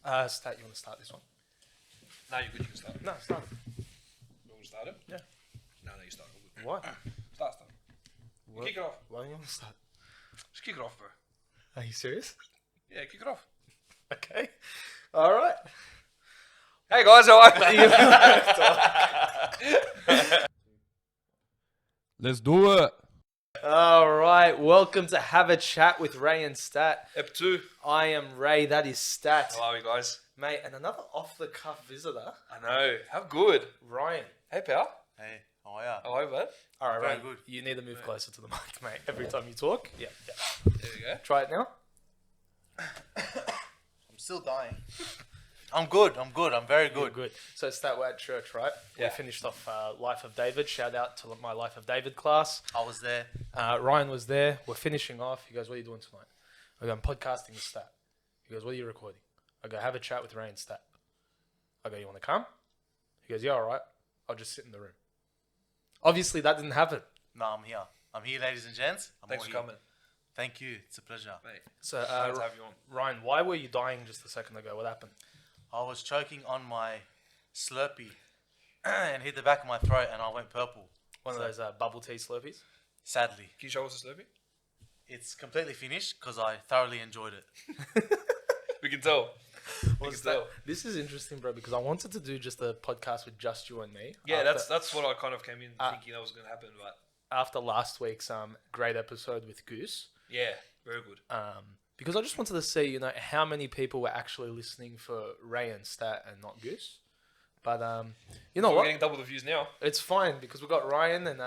Stat, you want to start this one? No, you're good. You can start. No, start it. You want to start it? Yeah. No, you start. Why? Start. What? Kick it off. Why do you want to start? Just kick it off, bro. Are you serious? Yeah, kick it off. Okay. All right. Hey guys, how are you? Let's do it. All right. Welcome to Have a Chat with Ray and Stat. Ep 2. I am Ray. That is Stat. How are you guys? Mate, and another off-the-cuff visitor, I know. How good. Ryan. Hey, pal. Hey, how are ya? How are you, bud? All right, Very Ryan. good. You need to move closer to the mic, mate. Every time you talk. Yeah. There we go. Try it now. I'm still dying. I'm good. I'm very You're good. good. So Stat, we're at church, right? Yeah. We finished off Life of David. Shout out to my Life of David class. I was there. Ryan was there. We're finishing off. He goes, what are you doing tonight? I go, I'm podcasting with Stat. He goes, what are you recording? I go, have a chat with Ray and Stat. I go, you want to come? He goes, yeah, all right. I'll just sit in the room. Obviously, that didn't happen. No, I'm here. I'm here, ladies and gents. Thanks for coming, Thank you. It's a pleasure. mate. So, Glad to have you on. Ryan, why were you dying just a second ago? What happened? I was choking on my Slurpee and hit the back of my throat and I went purple. One of those bubble tea Slurpees? Sadly. Can you show us a Slurpee? It's completely finished because I thoroughly enjoyed it. We can tell. What's that? This is interesting, bro, because I wanted to do just a podcast with just you and me. Yeah, after, that's what I kind of came in thinking that was going to happen, but after last week's great episode with Goose. yeah, very good. Because I just wanted to see, how many people were actually listening for Ray and Stat and not Goose. But you know We're what? getting double the views now. It's fine because we've got Ryan and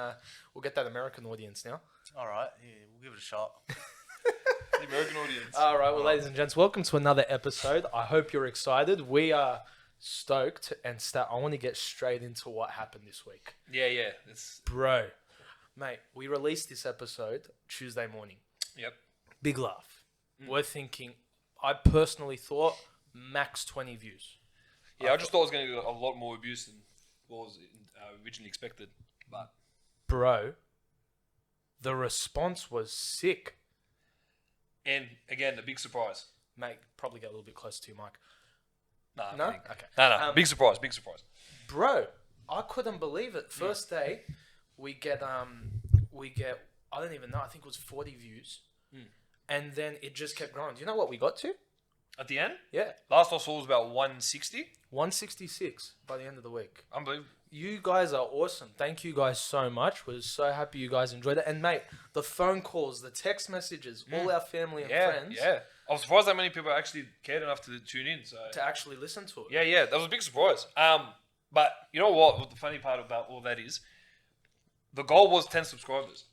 we'll get that American audience now. All right. Yeah, we'll give it a shot. The American audience. All right, well, ladies and gents, welcome to another episode. I hope you're excited. We are stoked. And Stat, I want to get straight into what happened this week. Yeah. It's Bro, mate, we released this episode Tuesday morning. yep. Big laugh. We're thinking, I personally thought max 20 views. Yeah, I just thought it was going to get a lot more abuse than what was originally expected, but Bro, the response was sick. and again, a big surprise. Mate, probably get a little bit closer to your mic. Nah, No? I think- Okay. No, big surprise. Bro, I couldn't believe it. First day, we get, I don't even know, I think it was 40 views. And then it just kept growing. Do you know what we got to? At the end, Yeah. last I saw was about 160. 166 by the end of the week. Unbelievable. You guys are awesome. Thank you guys so much. We're so happy you guys enjoyed it. And mate, the phone calls, the text messages, all our family and friends Yeah. I was surprised that many people actually cared enough to tune in. So to actually listen to it. yeah, that was a big surprise. But you know what the funny part about all that is? The goal was 10 subscribers.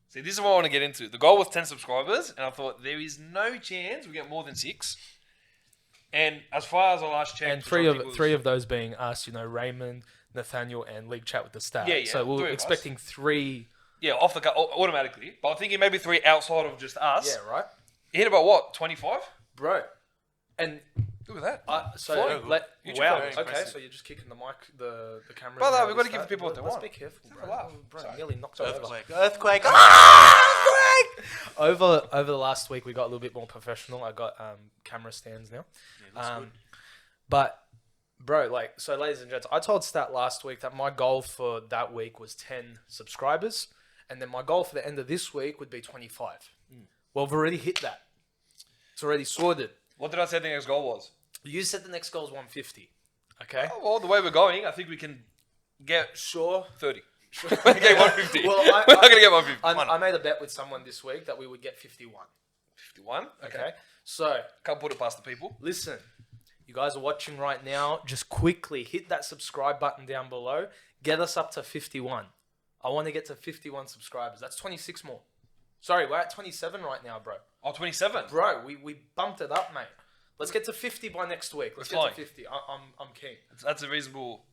See, this is what I want to get into. The goal was 10 subscribers, and I thought there is no chance we get more than 6. And as far as I last checked, And three of those being us, Raymond, Nathaniel, and League Chat with the Stat. Yeah, So we three were of expecting 3. yeah, off the cut automatically. But I'm thinking maybe 3 outside of just us. Yeah, right? It hit about what, 25? Bro. And Look at that. wow. Very Okay, impressive. so you're just kicking the mic, the camera. Brother, now we've with got to give Stat. the people what they Let's want. be careful, Have bro. a laugh. Bro, Sorry. nearly knocked over. Earthquake. Over the last week, we got a little bit more professional. I got camera stands now. Good. But, bro, ladies and gents, I told Stat last week that my goal for that week was 10 subscribers. And then my goal for the end of this week would be 25. Well, we've already hit that. It's already sorted. What did I say the next goal was? You said the next goal is 150. Okay? Oh, well, the way we're going, I think we can get Sure. 30. We're going to get 150. Well, we're not going to get 150. I made a bet with someone this week that we would get 51. 51? Okay? So, Can't put it past the people. listen. You guys are watching right now. Just quickly hit that subscribe button down below. Get us up to 51. I want to get to 51 subscribers. That's 26 more. Sorry, we're at 27 right now, bro. Oh, 27. Bro, we bumped it up, mate. Let's get to 50 by next week. Let's That's get fine. to 50. I'm keen. That's a reasonable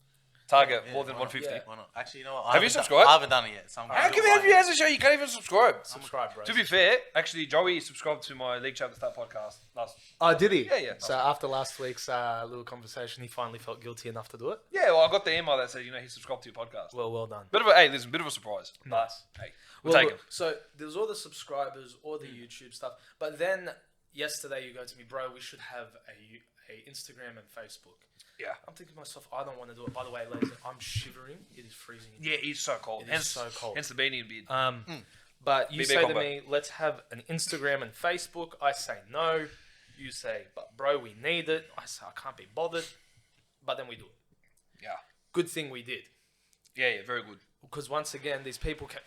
target, Yeah, more than why not? 150. Yeah. Why not? Actually, you know what? Have you haven't done- subscribed? I haven't done it yet. So I'm How come have you as a show? You can't even subscribe. Subscribe, bro. To be fair, actually, Joey subscribed to my League Chat with the Start podcast last. Oh, did he? Yeah. So after last week's little conversation, he finally felt guilty enough to do it. Yeah, well, I got the email that said, he subscribed to your podcast. Well done. Bit of a surprise. Nice. Hey, we'll Well, take look, it. so there's all the subscribers, all the YouTube stuff, but then yesterday you go to me, bro, we should have a Instagram and Facebook. Yeah. I'm thinking to myself, I don't want to do it. By the way, ladies, I'm shivering. It is freezing. Yeah, it's so cold. It is so cold. Hence the beanie and beard. But you BB say to combo. me, let's have an Instagram and Facebook. I say no. You say, but bro, we need it. I say, I can't be bothered. But then we do it. Yeah. Good thing we did. Yeah, very good. Because once again, these people can...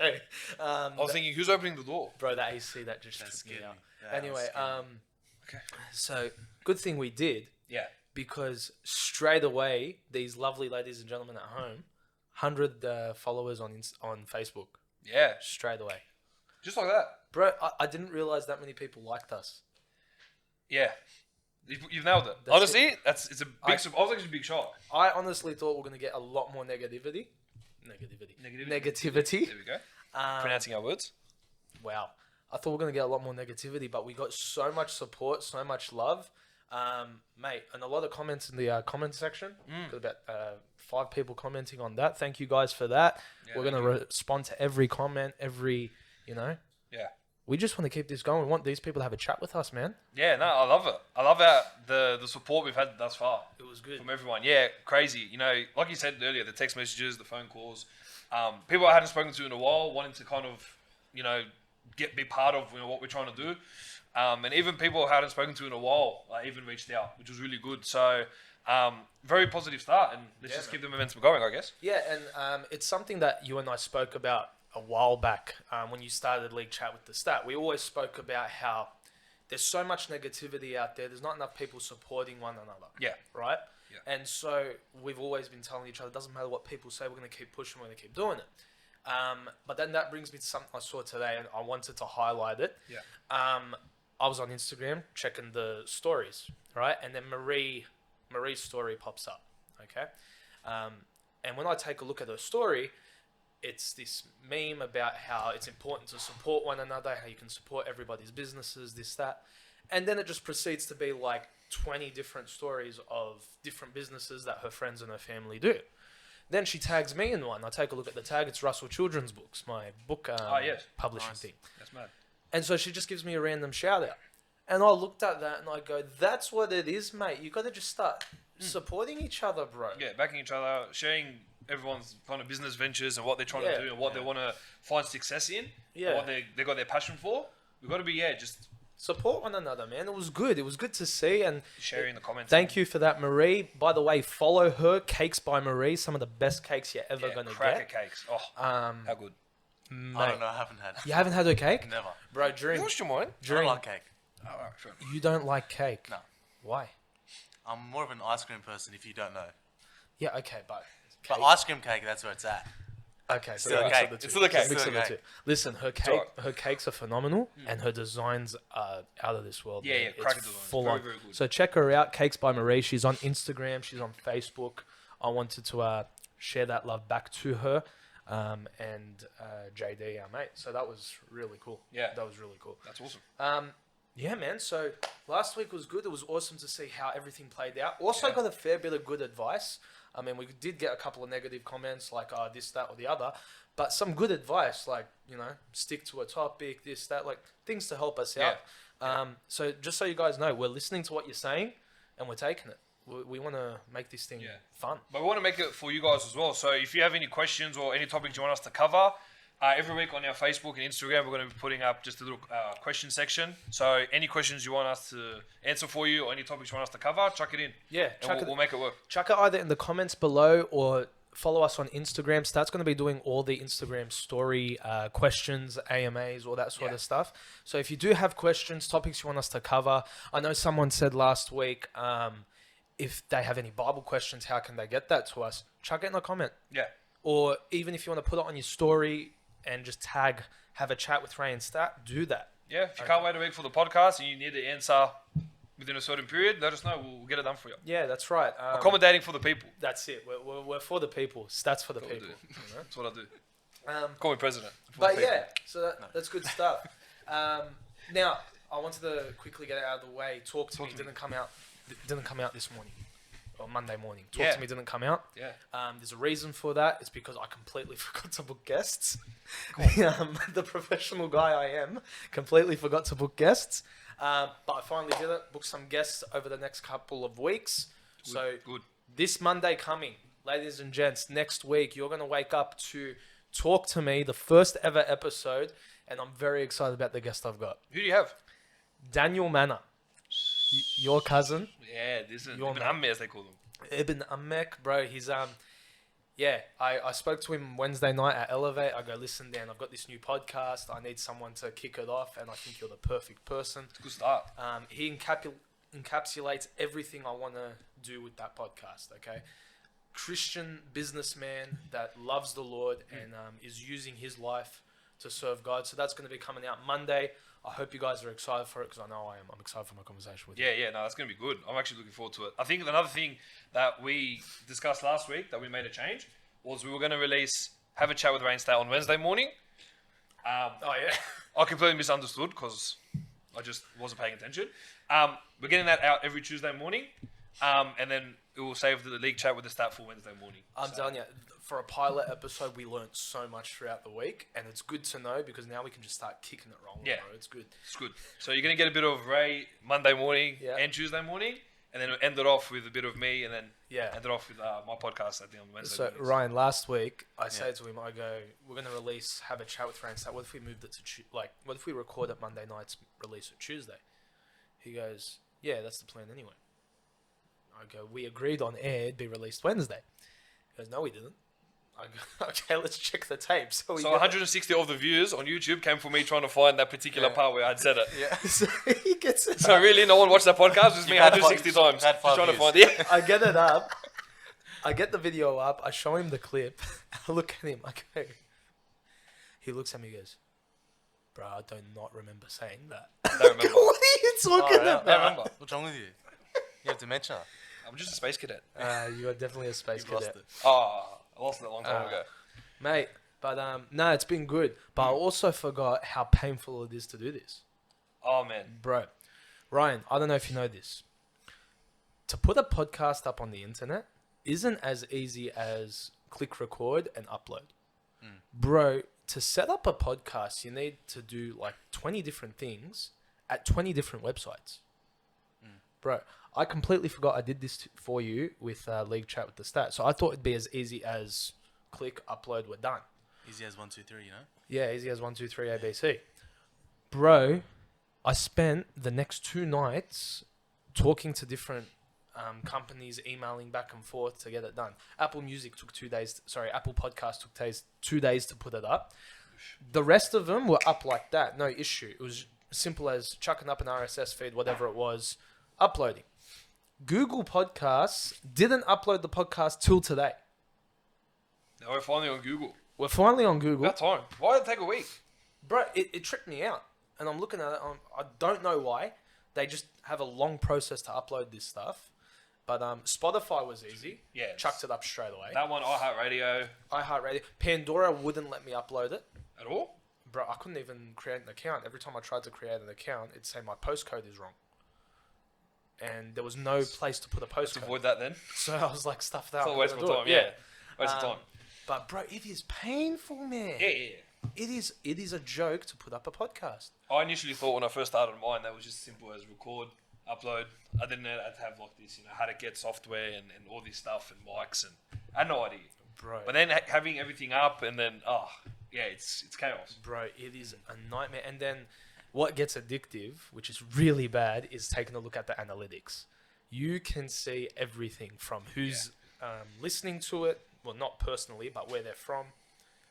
Okay. I was thinking, who's opening the door? Bro, that AC, that just tripped me scared out. me. Yeah, Anyway, that Okay. so good thing we did, Yeah. because straight away, these lovely ladies and gentlemen at home, 100 followers on Facebook, Yeah. straight away. Just like that. Bro, I didn't realize that many people liked us. Yeah. You've nailed it. That's Honestly, it's a big. I was actually a big shock. I honestly thought we are going to get a lot more negativity. Negativity. There we go. Pronouncing our words. Wow. I thought we were going to get a lot more negativity, but we got so much support, so much love. Mate, and a lot of comments in the comment section. Got about 5 people commenting on that. Thank you guys for that. Yeah, we're going to respond to every comment, Yeah. We just want to keep this going. We want these people to have a chat with us, man. Yeah, no, I love it. I love the support we've had thus far. It was good. From everyone. Yeah, crazy. You know, like you said earlier, the text messages, the phone calls, people I hadn't spoken to in a while, wanting to kind of, be part of what we're trying to do. And even people I hadn't spoken to in a while, even reached out, which was really good. So, very positive start, and let's just keep the momentum going, I guess. Yeah, and it's something that you and I spoke about a while back when you started League Chat with the Stat. We always spoke about how there's so much negativity out there. There's not enough people supporting one another. Yeah. Right? Yeah. And so we've always been telling each other, it doesn't matter what people say, we're going to keep pushing, we're going to keep doing it. But then that brings me to something I saw today, and I wanted to highlight it. Yeah. I was on Instagram checking the stories, right? And then Marie's story pops up, okay? And when I take a look at her story, it's this meme about how it's important to support one another, how you can support everybody's businesses, this, that. And then it just proceeds to be like 20 different stories of different businesses that her friends and her family do. Then she tags me in one. I take a look at the tag. It's Russell Children's Books, my book publishing thing. That's mad. And so she just gives me a random shout out. And I looked at that and I go, that's what it is, mate. You got to just start supporting each other, bro. Yeah, backing each other, sharing everyone's kind of business ventures and what they're trying to do and what they want to find success in. Yeah. What they got their passion for. We've got to be, just support one another, man. It was good. It was good to see. And sharing the comments. Thank you for that, Marie. By the way, follow her, Cakes by Marie. Some of the best cakes you're ever going to cracker get. cakes. Oh, how good. Mate, I don't know. I haven't had. you haven't had her cake? Never. Bro, You lost your mind? I don't like cake. Oh, right, sure. you don't like cake? No. Why? I'm more of an ice cream person. If you don't know, Yeah, okay, but... but cake- ice cream cake, that's where it's at. Okay, so Still a mix of cake. the two. It's still a cake. Mix Still of a the cake. two. Listen, her cake, alright. her cakes are phenomenal, and her designs are out of this world. Yeah, man. yeah, It's cracker designs. full Very, on. very good. So check her out, Cakes by Marie. She's on Instagram. She's on Facebook. I wanted to share that love back to her, and JD, our mate. So that was really cool. Yeah. that was really cool. That's awesome. Yeah, man. So last week was good. It was awesome to see how everything played out. Also Yeah. got a fair bit of good advice. I mean, we did get a couple of negative comments like this, that, or the other, but some good advice like, stick to a topic, this, that, like things to help us out. So just so you guys know, we're listening to what you're saying and we're taking it. We want to make this thing fun. But we want to make it for you guys as well. So if you have any questions or any topics you want us to cover, every week on our Facebook and Instagram, we're going to be putting up just a little question section. So any questions you want us to answer for you or any topics you want us to cover, chuck it in. Yeah, And we'll make it work. Chuck it either in the comments below or follow us on Instagram. Stat's going to be doing all the Instagram story questions, AMAs, all that sort of stuff. So if you do have questions, topics you want us to cover, I know someone said last week, if they have any Bible questions, how can they get that to us? Chuck it in a comment. Yeah. Or even if you want to put it on your story and just tag, have a chat with Ray and Stat, do that. Yeah, if you can't wait a week for the podcast and you need the answer within a certain period, let us know. We'll get it done for you. Yeah, that's right. Accommodating for the people. That's it. We're for the people. Stats for the That's what we people. do. You know? That's what I do. Call me president. For But the people. yeah, so that's good stuff. Now I wanted to quickly get it out of the way. Talk to me. Didn't come out this morning. or Monday morning. Talk to Me didn't come out. Yeah. There's a reason for that. It's because I completely forgot to book guests. The professional guy I am completely forgot to book guests. But I finally did it. Booked some guests over the next couple of weeks. Good. This Monday coming, ladies and gents, next week, you're going to wake up to Talk to Me, the first ever episode. And I'm very excited about the guest I've got. Who do you have? Daniel Manor. Your cousin. Yeah, this is Your Ibn man. Ammi, as they call him. Ibn Amek, bro. He's I spoke to him Wednesday night at Elevate. I go, listen, Dan, I've got this new podcast. I need someone to kick it off, and I think you're the perfect person. It's a good start. He encapsulates everything I want to do with that podcast. Okay, Christian businessman that loves the Lord and is using his life to serve God. So that's going to be coming out Monday. I hope you guys are excited for it because I know I am. I'm excited for my conversation with you. Yeah, no, that's going to be good. I'm actually looking forward to it. I think another thing that we discussed last week that we made a change was we were going to have a chat with Rain State on Wednesday morning. I completely misunderstood because I just wasn't paying attention. We're getting that out every Tuesday morning, and then it will save the league chat with the stat for Wednesday morning. I'm telling you, for a pilot episode, we learned so much throughout the week, and it's good to know because now we can just start kicking it rolling. Yeah. Bro. It's good. It's good. So you're going to get a bit of Ray Monday morning and Tuesday morning, and then end it off with a bit of me, and then end it off with my podcast at the end of Wednesday. So mornings. Ryan, last week I say to him, I go, we're going to have a chat with Rain Stat. What if we moved it to what if we record it Monday nights, release it Tuesday? He goes, yeah, that's the plan anyway. I go, we agreed on air it'd be released Wednesday. He goes, no, we didn't. I go, okay, let's check the tape. So 160 of the views on YouTube came from me trying to find that particular part where I'd said it. Yeah. So he gets it. So really, no one watched that podcast. It was me 160 times. Just trying to find it. I get it up. I get the video up. I show him the clip. I look at him. I go. He looks at me and goes, bro, I do not remember saying that. I don't remember. What are you talking about? I don't remember. What's wrong with you? You have dementia. I'm just a space cadet. You are definitely a space You lost cadet. it. Oh, I lost it a long time ago. Mate, but no, it's been good. But I also forgot how painful it is to do this. Oh, man. Bro, Ryan, I don't know if you know this. To put a podcast up on the internet isn't as easy as click record and upload. Bro, to set up a podcast, you need to do like 20 different things at 20 different websites. Bro, I completely forgot I did this for you with League Chat with the Stat. So I thought it'd be as easy as click, upload, we're done. Easy as 1, 2, 3, you know? Yeah, easy as 1, 2, 3, ABC. Bro, I spent the next 2 nights talking to different companies, emailing back and forth to get it done. Apple Music took 2 days. Apple Podcast took 2 days to put it up. The rest of them were up like that, no issue. It was simple as chucking up an RSS feed, whatever it was, uploading. Google Podcasts didn't upload the podcast till today. Now we're finally on Google. We're finally on Google. About time. Why did it take a week? Bro, it tripped me out. And I'm looking at it, I don't know why. They just have a long process to upload this stuff. But Spotify was easy. Yeah. Chucked it up straight away. That one, iHeartRadio. iHeartRadio. Pandora wouldn't let me upload it. At all? Bro, I couldn't even create an account. Every time I tried to create an account, it'd say my postcode is wrong. And there was no place to put a Let's postcode. avoid that then. So I was like, stuff that. It's I'm a waste gonna of do time, it. yeah. Waste of time. But bro, it is painful, man. Yeah. It is a joke to put up a podcast. I initially thought when I first started mine that was just simple as record, upload. I didn't know I had to have like this, how to get software and all this stuff and mics and I had no idea. Bro. But then having everything up and then it's chaos. Bro, it is a nightmare. And then what gets addictive, which is really bad, is taking a look at the analytics. You can see everything from who's listening to it, well, not personally, but where they're from,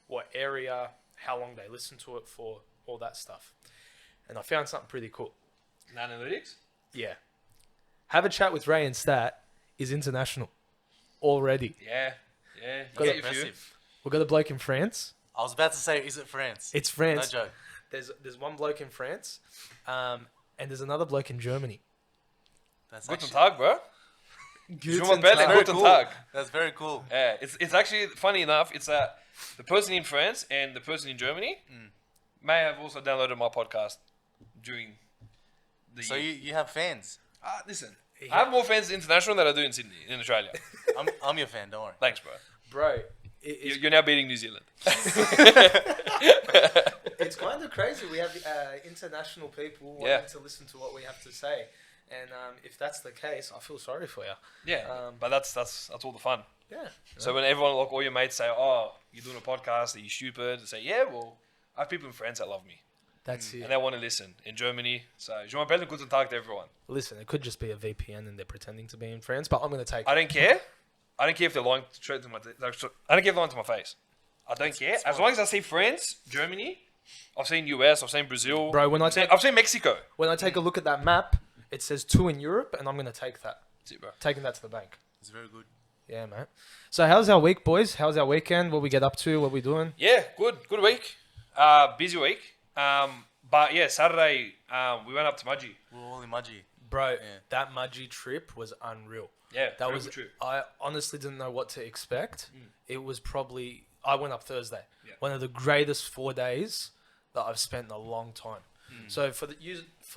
what area, how long they listen to it for, all that stuff. And I found something pretty cool. Analytics? Yeah. Have a Chat with Ray and Stat is international already. Yeah. Got You it. get your few. Impressive. We've got a bloke in France. I was about to say, is it France? It's France. No joke. There's one bloke in France, and there's another bloke in Germany. That's Guten actually, Tag, bro. Guten Schon mal Belle, Tag. Guten Tag. that's very cool. Yeah, it's actually funny enough. It's the person in France and the person in Germany may have also downloaded my podcast during the. So you have fans? Listen, I have more fans international than I do in Sydney, in Australia. I'm your fan. Don't worry. Thanks, bro. Bro, it's You're now beating New Zealand. it's kind of crazy. We have international people wanting to listen to what we have to say, and if that's the case, I feel sorry for you. Yeah, but that's all the fun. Yeah. So when everyone, like all your mates say, "Oh, you're doing a podcast, are you stupid?" say, "Yeah, well, I have people and friends that love me, That's it. and they want to listen in Germany." So, je m'appelle guten Tag to everyone. Listen, it could just be a VPN and they're pretending to be in France, but I'm gonna take. I don't care. I don't care if they're lying straight to my. I don't care if they're lying to my face. I don't care. As long as I see France, Germany, I've seen US, I've seen Brazil, Bro, when I I've seen Mexico. when I take a look at that map, it says 2 in Europe, and I'm gonna take that. That's it, bro. Taking that to the bank. It's very good. Yeah, mate. So how's our week, boys? How's our weekend? What we get up to? What we doing? Yeah, good week. Busy week. But yeah, Saturday we went up to Mudgee. We're all in Mudgee. Bro, that Mudgee trip was unreal. Yeah, That very was. good trip. I honestly didn't know what to expect. It was probably. I went up Thursday. Yeah. One of the greatest 4 days that I've spent in a long time. So for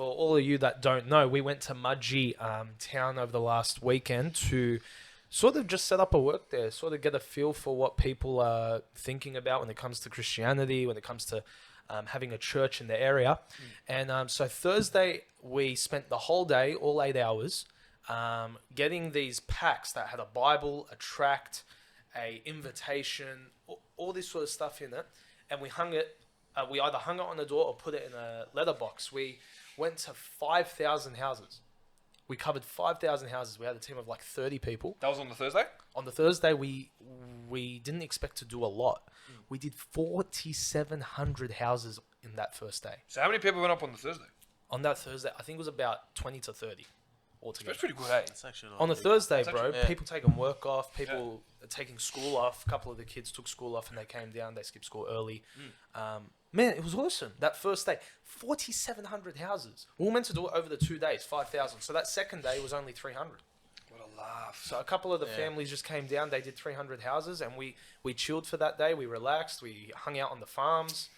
all of you that don't know, we went to Mudgee town over the last weekend to sort of just set up a work there, sort of get a feel for what people are thinking about when it comes to Christianity, when it comes to having a church in the area. And so Thursday, we spent the whole day, all 8 hours, getting these packs that had a Bible, a tract, a invitation, all this sort of stuff in it. And we hung it, we either hung it on the door or put it in a letterbox. We went to 5,000 houses. We covered 5,000 houses. We had a team of like 30 people. That was on the Thursday. On the Thursday, we didn't expect to do a lot. We did 4,700 houses in that first day. So how many people went up on the Thursday? On that Thursday, I think it was about 20 to 30 altogether. That's pretty good, eh? It's actually On the Thursday, That's bro, actually- people taking work off, people taking school off. A couple of the kids took school off and they came down. They skipped school early. Man, it was awesome. That first day, 4,700 houses. We were meant to do it over the 2 days, 5,000. So that second day was only 300. What a laugh. So a couple of the families just came down. They did 300 houses, and we chilled for that day. We relaxed. We hung out on the farms,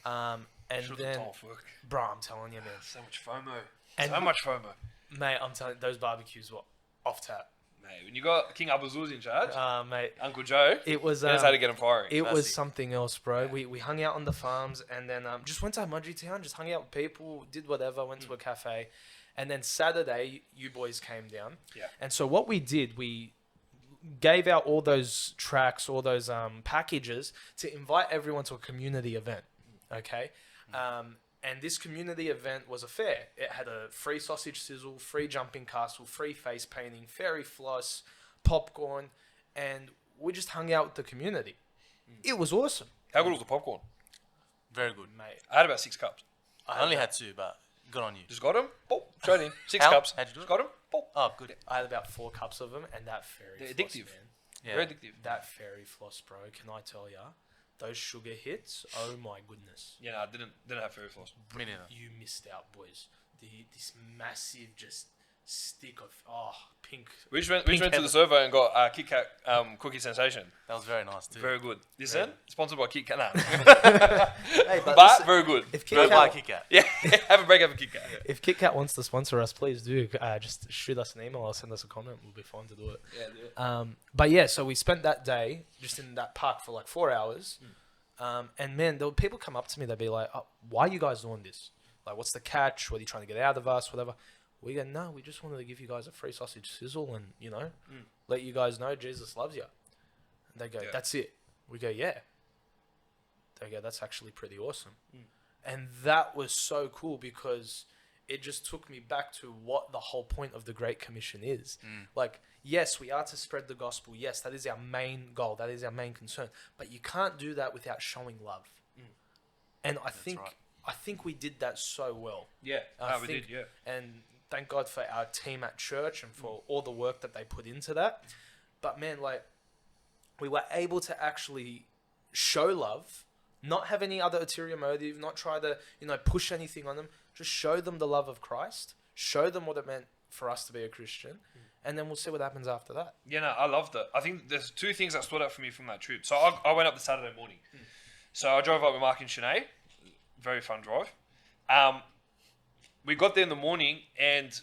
and Should've then, done off work. bro, I'm telling you, man, So much FOMO. And- So much FOMO. mate, I'm telling you, those barbecues were off tap, Mate, when you got King Abazuz in charge, mate. Uncle Joe, It was that's how to get him firing. it was Classy. something else, bro. We hung out on the farms, and then just went to Mudgee Town, just hung out with people, did whatever, went to a cafe, and then Saturday you boys came down. Yeah. And so what we did, we gave out all those tracks, all those packages to invite everyone to a community event. Okay. And this community event was a fair. It had a free sausage sizzle, free jumping castle, free face painting, fairy floss, popcorn, and we just hung out with the community. It was awesome, How good was the popcorn? very good. mate. I had about 6 cups. I only had 2, but good on you. Just got them, boop, straight in. 6 How? cups. How'd you do Just it? got them, boop. Oh, good. I had about 4 cups of them, and that fairy They're floss, addictive. man. Yeah. Very addictive. That fairy floss, bro. Can I tell ya? Those sugar hits. Oh my goodness. Yeah, no, I didn't have fairy floss. Me neither. You missed out, boys. This massive just stick of pink. We just went Pink to the heaven. servo and got Kit Kat cookie sensation. That was very nice too. Very good. Listen, sponsored by Kit Kat. Nah. Hey, but listen, very good. if Go Kit buy Kat, Kit Kat. Yeah, have a break, have a Kit Kat. if Kit Kat wants to sponsor us, please do. Just shoot us an email or send us a comment. We'll be fine to do it. Yeah, do it. But yeah, so we spent that day just in that park for like 4 hours. And man, there were people come up to me. They'd be like, "Why are you guys doing this? Like, what's the catch? What are you trying to get out of us? Whatever." We go, "No, we just wanted to give you guys a free sausage sizzle and let you guys know Jesus loves you." And they go, Yeah. "That's it." We go, "Yeah." They go, "That's actually pretty awesome." And that was so cool because it just took me back to what the whole point of the Great Commission is. Like, yes, we are to spread the gospel. Yes, that is our main goal. That is our main concern. But you can't do that without showing love. And I think we did that so well. Yeah, I we think- did, yeah. And thank God for our team at church and for all the work that they put into that. But man, like, we were able to actually show love, not have any other ulterior motive, not try to, push anything on them. Just show them the love of Christ. Show them what it meant for us to be a Christian. And then we'll see what happens after that. Yeah, no, I loved it. I think there's 2 things that stood out for me from that trip. So I went up the Saturday morning. So I drove up with Mark and Shanae. Very fun drive. We got there in the morning and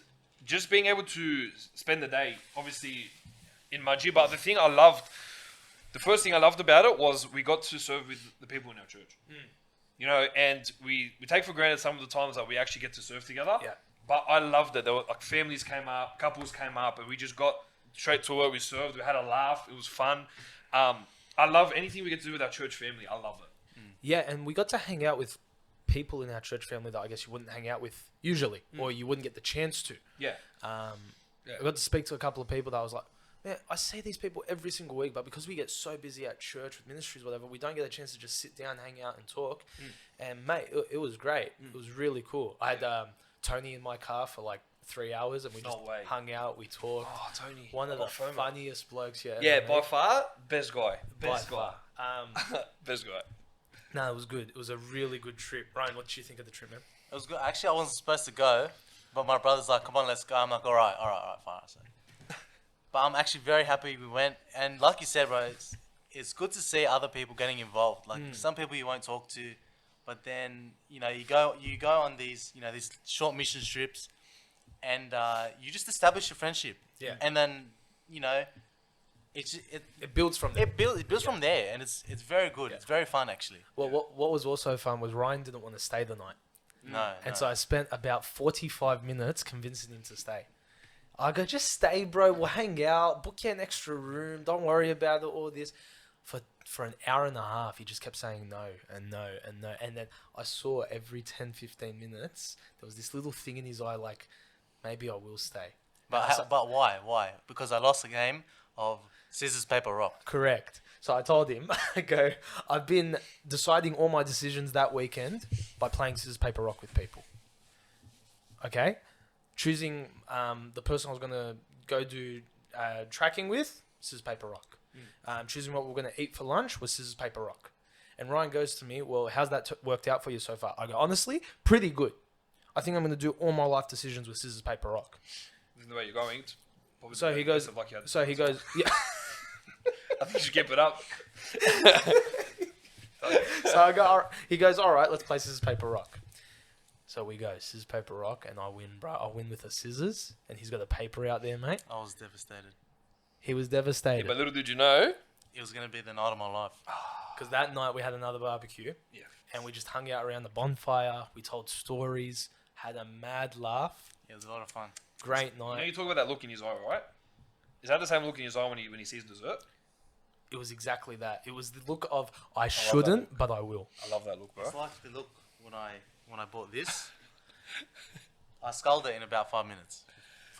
just being able to spend the day, obviously, in Mudgee. But the first thing I loved about it was we got to serve with the people in our church. You know, and we take for granted some of the times that we actually get to serve together. Yeah. But I loved it. There were like families came up, couples came up, and we just got straight to where we served. We had a laugh. It was fun. I love anything we get to do with our church family. I love it. Yeah, and we got to hang out with people in our church family that I guess you wouldn't hang out with usually, or you wouldn't get the chance to. Yeah. I got to speak to a couple of people that I was like, man, I see these people every single week, but because we get so busy at church with ministries, whatever, we don't get a chance to just sit down, hang out, and talk. And mate, it was great. It was really cool. I had Tony in my car for like 3 hours, and we just hung out. We talked. Oh, Tony. One of the funniest blokes you ever Yeah, met. by far, best guy. Best guy. Best guy. No, it was good. It was a really good trip. Ryan, what did you think of the trip, man? It was good. Actually, I wasn't supposed to go, but my brother's like, "Come on, let's go." I'm like, "All right, fine." So, but I'm actually very happy we went. And like you said, bro, it's good to see other people getting involved. Like some people you won't talk to, but then you go on these these short mission trips, and you just establish a friendship. Yeah. And then It builds from there. it builds from there, and it's very good. It's very fun actually. Well, what was also fun was Ryan didn't want to stay the night. No. And so I spent about 45 minutes convincing him to stay. I go, just stay, bro. We'll hang out. Book you an extra room. Don't worry about it, all this. For an hour and a half, he just kept saying no and no and no. And then I saw every 10, 15 minutes, there was this little thing in his eye like, maybe I will stay. But why? Why? Because I lost the game of scissors, paper, rock. Correct. So I told him, I go, I've been deciding all my decisions that weekend by playing scissors, paper, rock with people. Okay? Choosing the person I was going to go do tracking with, scissors, paper, rock. Choosing what we're going to eat for lunch was scissors, paper, rock. And Ryan goes to me, well, how's that worked out for you so far? I go, honestly, pretty good. I think I'm going to do all my life decisions with scissors, paper, rock. Isn't the way you're going? So he goes, yeah. I think you should keep it up. So I go, he goes, all right, let's play scissors, paper, rock. So we go, scissors, paper, rock, and I win, bro. I win with the scissors, and he's got a paper out there, mate. I was devastated. He was devastated. Yeah, but little did you know. It was going to be the night of my life. Because that night we had another barbecue. Yeah. And we just hung out around the bonfire. We told stories, had a mad laugh. Yeah, it was a lot of fun. Great night. You know, you talk about that look in his eye, right? Is that the same look in his eye when he sees dessert? It was exactly that. It was the look of, I shouldn't, but I will. I love that look, bro. It's like the look when I bought this. I sculled it in about 5 minutes.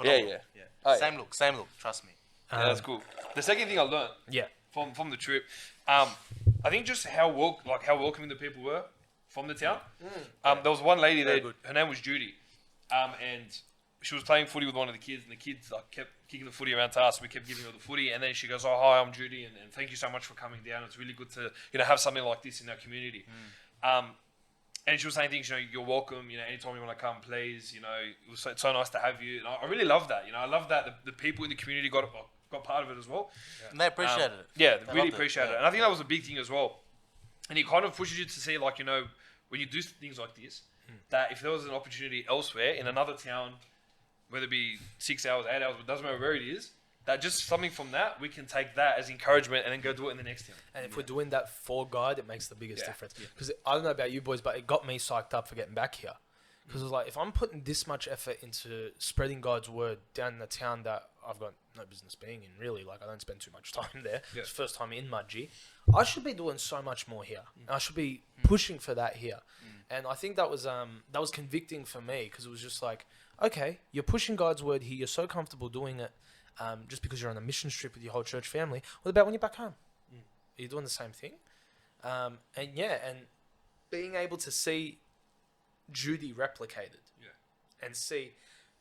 Yeah. Oh, same look, trust me. Yeah, that's cool. The second thing I learned from the trip, I think just how welcoming the people were from the town. There was one lady there, her name was Judy, and she was playing footy with one of the kids, and the kids kept kicking the footy around to us. We kept giving her the footy, and then she goes, "Oh, hi, I'm Judy, and thank you so much for coming down. It's really good to have something like this in our community." And she was saying things, you're welcome. Anytime you want to come, please. It was so nice to have you. And I really love that. I love that the people in the community got part of it as well. Yeah. And they appreciated it. Yeah, they really appreciated it. And I think that was a big thing as well. And it kind of pushes you to see, when you do things like this, that if there was an opportunity elsewhere in another town, whether it be 6 hours, 8 hours, it doesn't matter where it is, that just something from that, we can take that as encouragement and then go do it in the next town. And if we're doing that for God, it makes the biggest difference. Because I don't know about you boys, but it got me psyched up for getting back here. Because it was like, if I'm putting this much effort into spreading God's word down in a town that I've got no business being in, really, I don't spend too much time there. Yeah. It's the first time in Mudgee. I should be doing so much more here. I should be pushing for that here. And I think that was convicting for me, because it was just like, okay, you're pushing God's word here. You're so comfortable doing it just because you're on a mission trip with your whole church family. What about when you're back home? Are you doing the same thing? And being able to see Judy replicated and see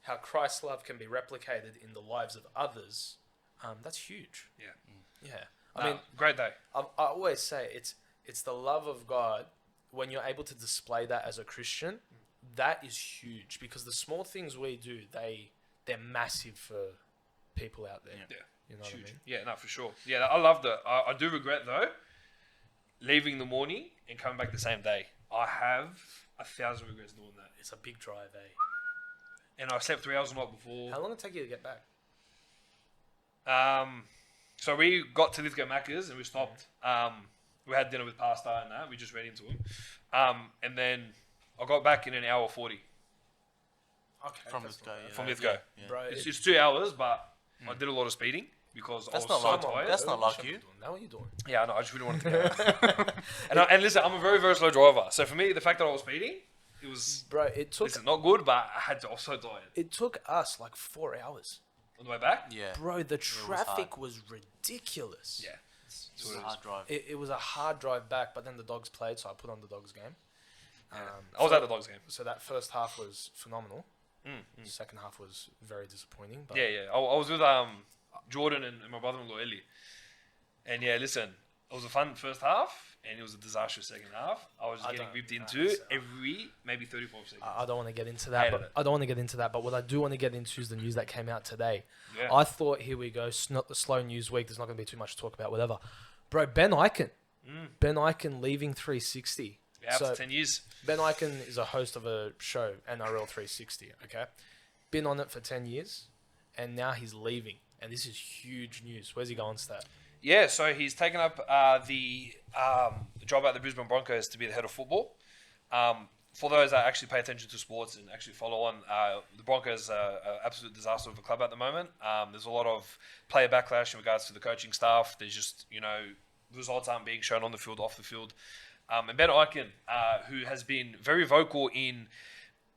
how Christ's love can be replicated in the lives of others, that's huge. I mean, great day. I always say it's the love of God. When you're able to display that as a Christian, that is huge, because the small things we do, they're massive for people out there. Yeah. You know what I mean? Yeah, no, for sure. Yeah, I love that. I do regret, though, leaving in the morning and coming back the same day. I have 1,000 regrets doing that. It's a big drive, eh? and I slept 3 hours the night before. How long did it take you to get back? So we got to Lithgow Macca's and we stopped. We had dinner with pasta and that. We just ran into him. And then I got back in an hour 40 Okay. From that's Lithgow, not bad. yeah. from Lithgow. Yeah. Bro, It's 2 hours, but I did a lot of speeding because That's I not was so like- tired. that's not like Shut you. up, Now what are you doing? Yeah, I know. I just really wanted to get out. And listen, I'm a very, very slow driver. So for me, the fact that I was speeding, it was... Bro, it took This is not good, but I was so tired. us like 4 hours. On the way back? Yeah. Bro, the was traffic was ridiculous. Yeah. It's It was what a it is. hard drive. It was a hard drive back, but then the Dogs played, so I put on the Dogs game. I was at the Dogs game. So that first half was phenomenal. Second half was very disappointing. But Yeah, yeah. I was with Jordan and my brother-in-law Ellie. And yeah, listen, it was a fun first half, and it was a disastrous second half. I was just I getting don't- ripped I into don't- every maybe 35 seconds. I don't want to get into that. Hated But it. I don't want to get into that. But what I do want to get into is the news that came out today. Yeah. I thought, here we go, not the slow news week. There's not going to be too much to talk about. Whatever, bro. Ben Ikin, Ben Ikin leaving 360. Yeah, So after 10 years. Ben Ikin is a host of a show, NRL 360. Okay, been on it for 10 years, and now he's leaving. And this is huge news. Where's he going, Stat? Yeah, so he's taken up the job at the Brisbane Broncos to be the head of football. For those that actually pay attention to sports and actually follow on, the Broncos are an absolute disaster of a club at the moment. There's a lot of player backlash in regards to the coaching staff. There's just, results aren't being shown on the field, off the field. And Ben Ikin, who has been very vocal in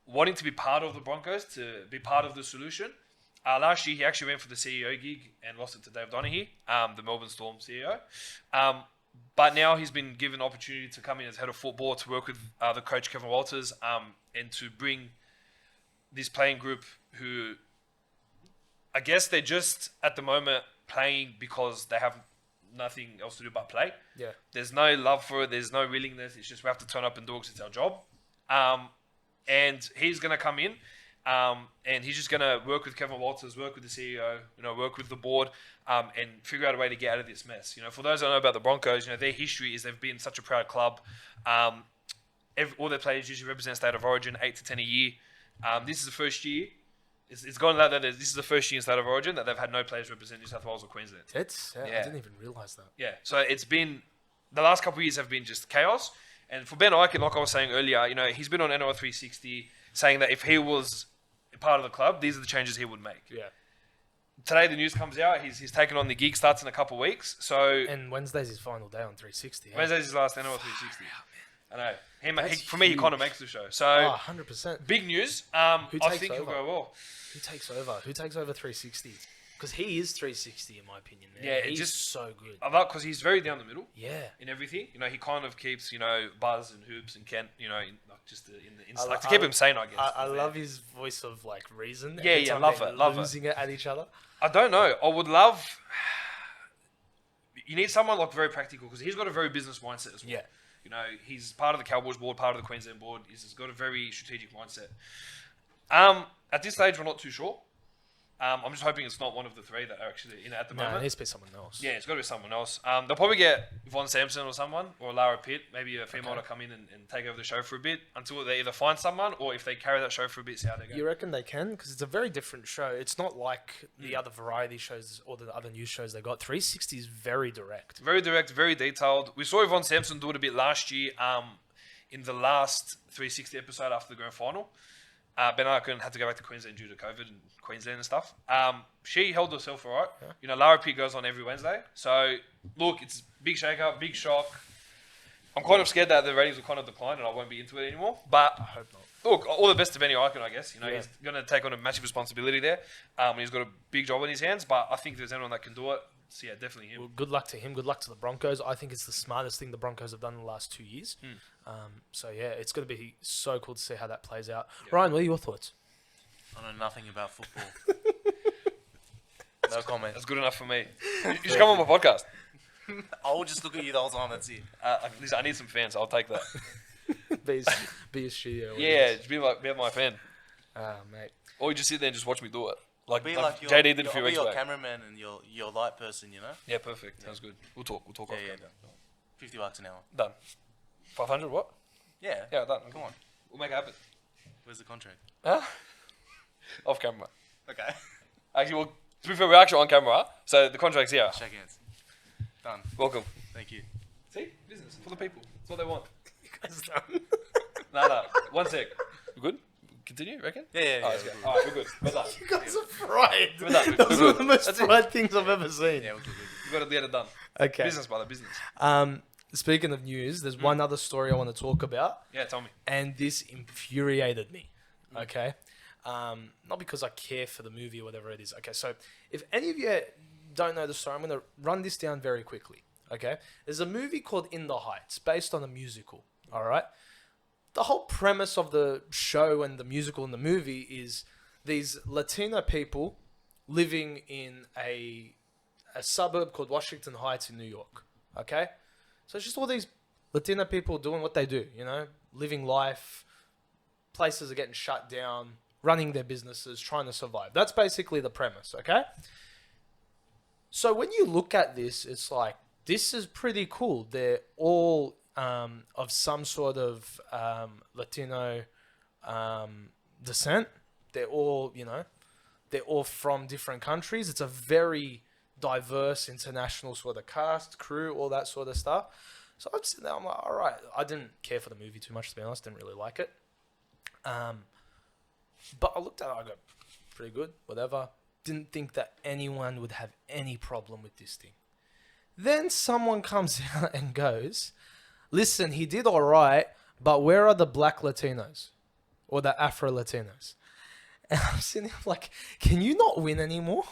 wanting to be part of the Broncos, to be part of the solution. Last year, he actually went for the CEO gig and lost it to Dave Donaghy, the Melbourne Storm CEO. But now he's been given an opportunity to come in as head of football, to work with the coach Kevin Walters, and to bring this playing group who, I guess they're just at the moment playing because they have nothing else to do but play. Yeah. There's no love for it. There's no willingness. It's just we have to turn up and do it because it's our job. And he's going to come in. And he's just going to work with Kevin Walters, work with the CEO, work with the board, and figure out a way to get out of this mess. For those that know about the Broncos, their history is they've been such a proud club. All their players usually represent state of origin, 8 to 10 a year. This is the first year. It's gone like that. This is the first year in state of origin that they've had no players represent New South Wales or Queensland. I Yeah. didn't even realize that. Yeah, so it's been the last couple of years have been just chaos. And for Ben Ikin, like I was saying earlier, he's been on NRL 360 saying that if he was part of the club, these are the changes he would make. Yeah. Today the news comes out. He's taken on the gig, starts in a couple of weeks. So And Wednesday's his final day on 360. eh? Wednesday's his last NRL 360. I know. That's For me, he huge. kind of makes the show. So Oh, 100%. big news. Who I takes think he'll over? go well. Who takes over? Who takes over 360? Because he is 360 in my opinion. Man. Yeah, it he's just- so good. I like because he's very down the middle Yeah. in everything. He kind of keeps Buzz and Hoops and Kent. Like just in the I- like to I- keep him sane, I guess. I love his voice of like reason. Yeah, every yeah, time love they're it, love it. losing it at each other. I don't know. I would love. You need someone like very practical because he's got a very business mindset as well. Yeah. He's part of the Cowboys board, part of the Queensland board. He's got a very strategic mindset. At this stage, we're not too sure. I'm just hoping it's not one of the three that are actually in it at the No, it moment. needs to be someone else. Yeah, it's got to be someone else. They'll probably get Yvonne Sampson or someone, or Lara Pitt, maybe a female Okay. to come in and take over the show for a bit until they either find someone or if they carry that show for a bit, see how they go. You reckon they can? Because it's a very different show. It's not like the other variety shows or the other news shows they got. 360 is very direct. Very direct, very detailed. We saw Yvonne Sampson do it a bit last year in the last 360 episode after the grand final. Ben Ikin had to go back to Queensland due to COVID and Queensland and stuff. She held herself all right. Yeah. Lara Pitt goes on every Wednesday. So, look, it's big shake-up, big shock. I'm kind of scared that the ratings will kind of decline and I won't be into it anymore. But, I hope not. look, all the best to Benny Ikin, I guess. Yeah. He's going to take on a massive responsibility there. He's got a big job in his hands. But I think if there's anyone that can do it, so yeah, definitely him. Well, good luck to him. Good luck to the Broncos. I think it's the smartest thing the Broncos have done in the last 2 years. So yeah, it's going to be so cool to see how that plays out. Yeah. Ryan, what are your thoughts? I know nothing about football. No comment. That's good enough for me. You should come on my podcast. I will just look at you the whole time. That's it. Listen, I need some fans. I'll take that. be a studio. Yeah, just be my fan. Mate. Or you just sit there and just watch me do it. Be like your, JD did a I'll few be weeks your back. cameraman and your light person. Yeah, perfect. Sounds good. We'll talk off Yeah. camera. $50 an hour. Done. 500 what? Yeah. Yeah, done. Come on. We'll make it happen. Where's the contract? Huh? Off camera. Okay. Actually, well, to be fair, we're actually on camera, so the contract's here. Shake hands. Done. Welcome. Thank you. See? Business for the people. That's what they want. Guys done. No. 1 sec. We good? Continue, reckon? Yeah. Alright, let's go. Alright, we're good. We're done. You guys are fried. We're done. Those We're are good. the most That's it. fried things I've ever seen. Yeah, we're good. We've got to get it done. Okay. Business, brother, business. Speaking of news, there's one other story I want to talk about, Yeah, tell me. and this infuriated me. Okay. Not because I care for the movie or whatever it is. Okay, so if any of you don't know the story, I'm going to run this down very quickly. Okay, there's a movie called In the Heights, based on a musical. All right, the whole premise of the show and the musical and the movie is these Latino people living in a suburb called Washington Heights in New York. Okay, so it's just all these Latino people doing what they do, you know, living life. Places are getting shut down, running their businesses, trying to survive. That's basically the premise, okay? So when you look at this, it's like, this is pretty cool. They're all of some sort of Latino descent. They're all, you know, they're all from different countries. It's a very diverse international sort of cast, crew, all that sort of stuff. So I'm sitting there, I'm like, all right. I didn't care for the movie too much, to be honest. Didn't really like it. But I looked at it, I go, pretty good, whatever. Didn't think that anyone would have any problem with this thing. Then someone comes out and goes, listen, he did all right, but where are the black Latinos? Or the Afro-Latinos? And I'm sitting there like, can you not win anymore?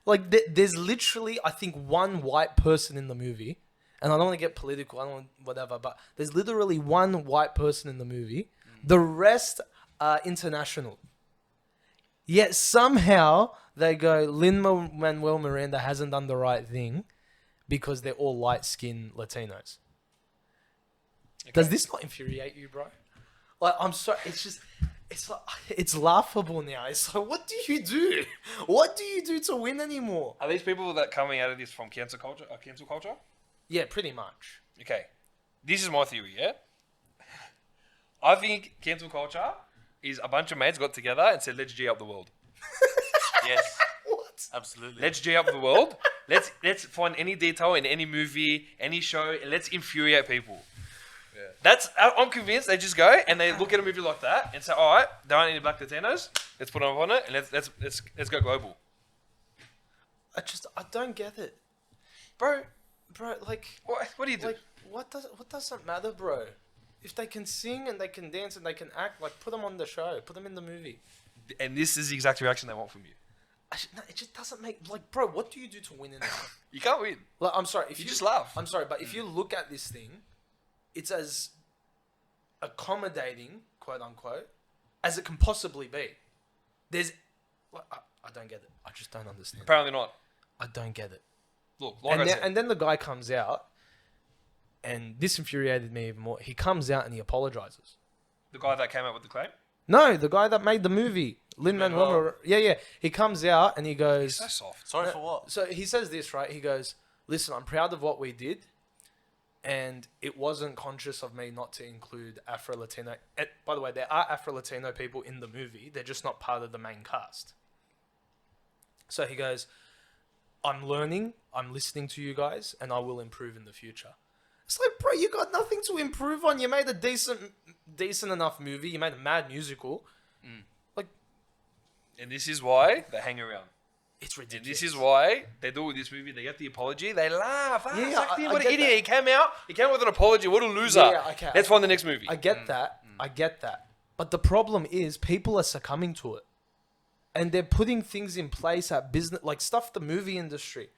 Like, there's literally, I think, one white person in the movie. And I don't want to get political, I don't want whatever, but there's literally one white person in the movie. The rest are international. Yet somehow they go, Lin-Manuel Miranda hasn't done the right thing because they're all light-skinned Latinos. Okay. Does this not infuriate you, bro? Like, I'm sorry, it's like, it's laughable now. It's like, what do you do? What do you do to win anymore? Are these people that coming out of this from cancel culture? Cancel culture? Yeah, pretty much. Okay. This is my theory, yeah? I think cancel culture is a bunch of mates got together and said, let's G up the world. Yes. What? Absolutely. Let's G up the world. Let's find any detail in any movie, any show, and let's infuriate people. Yeah. I'm convinced they just go and they look at a movie like that and say, all right, there aren't any black Latinos. Let's put them on it and let's go global. I don't get it. Bro, like... What do you do? Like, what doesn't matter, bro? If they can sing and they can dance and they can act, like, put them on the show. Put them in the movie. And this is the exact reaction they want from you. No, it just doesn't make... Like, bro, what do you do to win in life? You can't win. Like, I'm sorry. If You just laugh. I'm sorry, but if you look at this thing, it's as accommodating, quote unquote, as it can possibly be. There's... Like, I don't get it. I just don't understand. Apparently not. I don't get it. Look, like I said. And then the guy comes out, and this infuriated me even more. He comes out and he apologizes. The guy that came out with the claim? No, the guy that made the movie, Lin-Manuel. Lin-Manuel. Yeah. He comes out and he goes. So soft. Sorry for what? So he says this, right? He goes, "Listen, I'm proud of what we did, and it wasn't conscious of me not to include Afro-Latino. By the way, there are Afro-Latino people in the movie. They're just not part of the main cast." So he goes, "I'm learning. I'm listening to you guys, and I will improve in the future." It's like, bro, you got nothing to improve on. You made a decent enough movie. You made a mad musical. Like, And this is why they hang around. it's And ridiculous. this is why they do with this movie. They get the apology. They laugh. Yeah, Exactly. I What an get idiot. that. He came out with an apology. What a loser. Yeah, okay. Let's find the next movie. I get that. I get that. But the problem is people are succumbing to it. And they're putting things in place at business, like stuff the movie industry.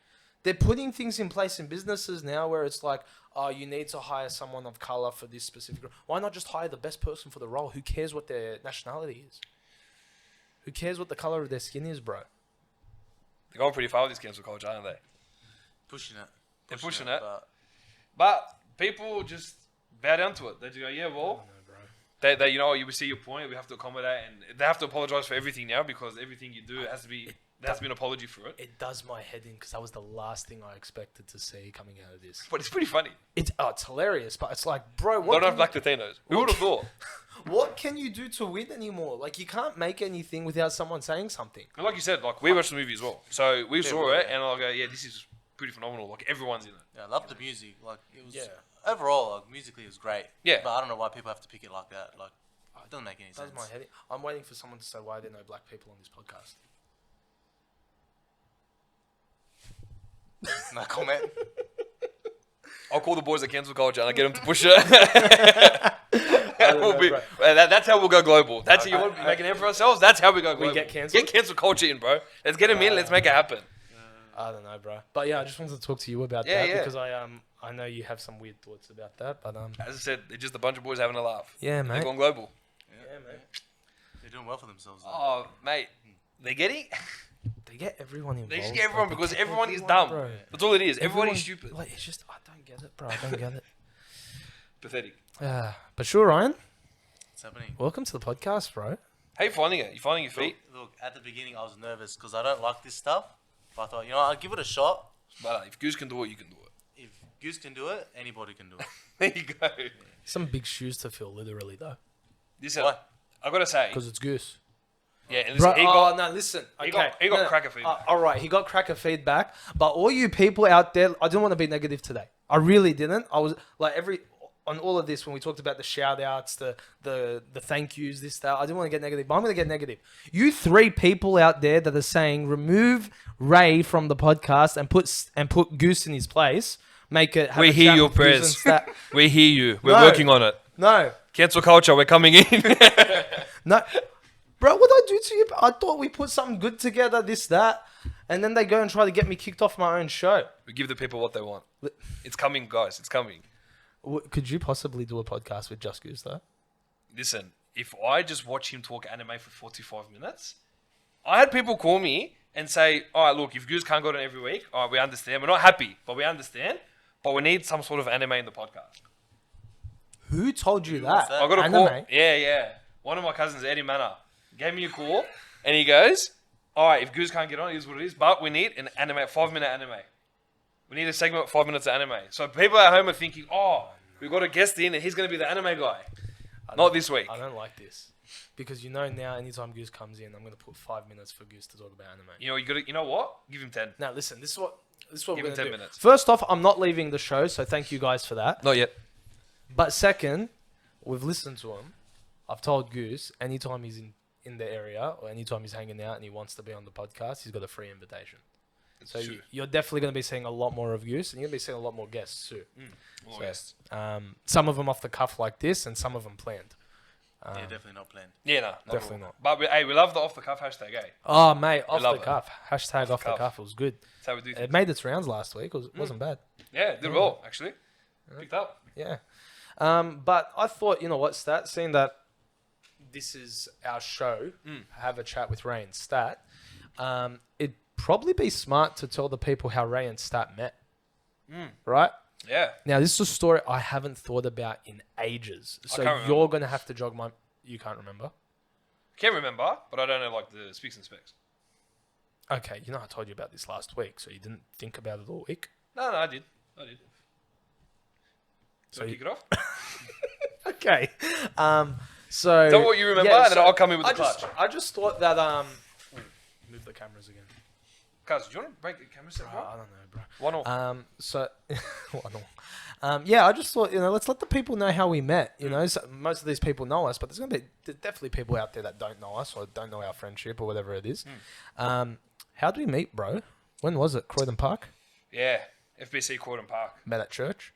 They're putting things in place in businesses now where it's like, oh, you need to hire someone of color for this specific role. Why not just hire the best person for the role? Who cares what their nationality is? Who cares what the color of their skin is, bro? They're going pretty far with this cancel culture, aren't they? Pushing it. They're pushing it. But But people just bow down to it. They just go, yeah, well, they you know, you see your point. We have to accommodate, and they have to apologize for everything now because everything you do has to be There has been an apology for it. It does my head in because that was the last thing I expected to see coming out of this. But it's pretty funny. It's hilarious, but it's like, bro, Not what enough can, black Latinos. Who would have thought? what can you do to win anymore? Like, you can't make anything without someone saying something. And like you said, like we watched the movie as well. So we saw it and I'll go, yeah, this is pretty phenomenal. Like everyone's in it. Yeah, I love the music. Like it was Yeah. overall, like, musically, it was great. Yeah. But I don't know why people have to pick it like that. Like, it doesn't make any That's sense. my head in. I'm waiting for someone to say why there are no black people on this podcast. No comment. I'll call the boys at Cancel Culture and I get them to push it. We'll be, that's how we'll go global. That's how you want to make an name for ourselves. That's how we go global. get cancelled? Get Cancel Culture in, bro. Let's get them in. Let's make it happen. I don't know, bro. But yeah, I just wanted to talk to you about Yeah, that yeah. because I know you have some weird thoughts about that, but As I said, they're just a bunch of boys having a laugh. yeah, They're mate. going global. Yeah, mate. They're doing well for themselves. Though. Oh, mate. They're getting... They get everyone involved. They just get everyone bro. because They get everyone is everyone, dumb. bro. That's all it is. Everybody's Everyone- stupid. Like, it's just, I don't get it, bro. I don't get it. Pathetic. But sure, Ryan, What's happening? welcome to the podcast, bro. How you finding it? You finding your feet? Look, at the beginning, I was nervous because I don't like this stuff. But I thought, I'll give it a shot. But if Goose can do it, you can do it. If Goose can do it, anybody can do it. There you go. Some big shoes to fill, literally, though. Listen, What? I gotta say, Because it's Goose. yeah, and Bro, listen, he got, no, listen. he Okay. got No, cracker feedback. all right, he got cracker feedback. But all you people out there, I didn't want to be negative today. I really didn't. I was like on all of this when we talked about the shout outs, the thank yous, this, that. I didn't want to get negative, but I'm going to get negative. You 3 people out there that are saying remove Ray from the podcast and put Goose in his place. Make it. Have We a hear chat your with Goose prayers. and stat. We hear you. We're No. working on it. No, Cancel culture. We're coming in. no. Bro, what did I do to you? I thought we put something good together, this, that. And then they go and try to get me kicked off my own show. We give the people what they want. It's coming, guys. It's coming. Could you possibly do a podcast with Just Goose, though? Listen, if I just watch him talk anime for 45 minutes, I had people call me and say, all right, look, if Goose can't go on every week, all right, we understand. We're not happy, but we understand. But we need some sort of anime in the podcast. Who told you was that? that? I got a Anime? call. Yeah. One of my cousins, Eddie Manor, gave me a call and he goes, all right, if Goose can't get on, it is what it is. But we need an anime, 5-minute anime. We need a segment of 5 minutes of anime. So people at home are thinking, oh, we've got a guest in and he's going to be the anime guy. Not this week. I don't like this. Because now, anytime Goose comes in, I'm going to put 5 minutes for Goose to talk about anime. You know what? Give him 10. Now, listen, this is what Give we're him going 10 to do. minutes. First off, I'm not leaving the show, so thank you guys for that. Not yet. But second, we've listened to him. I've told Goose, anytime he's in the area or anytime he's hanging out and he wants to be on the podcast, he's got a free invitation. So true. you're definitely going to be seeing a lot more of Goose, and you're going to be seeing a lot more guests too. More So, guests. Some of them off the cuff like this, and some of them planned. Yeah, definitely not planned. Yeah, no. Definitely not. But we love the off the cuff hashtag, eh? Oh, mate, off the love it. cuff. Hashtag off the cuff. cuff. It was good. That's how we do It things. made its rounds last week. It wasn't bad. Yeah, did well, actually. Picked up. Yeah. But I thought, you know what, Stat, seeing that this is our show, have a chat with Ray and Stat, it'd probably be smart to tell the people how Ray and Stat met. Right? Yeah. Now, this is a story I haven't thought about in ages. So can't remember. you're going to have to jog my... You can't remember? Can't remember, but I don't know like the speaks and specs. Okay, you know I told you about this last week, so you didn't think about it all week. No, I did. So So you- kick it off. Okay. So... Tell me what you remember, yeah, and then so I'll come in with the clutch. I just thought that... Move the cameras again. Cuz, do you want to break the camera set, I bro? don't know, bro. One or So, yeah, I just thought, let's let the people know how we met. So most of these people know us, but there's definitely people out there that don't know us or don't know our friendship or whatever it is. How did we meet, bro? When was it? Croydon Park? yeah, FBC Croydon Park. Met at church?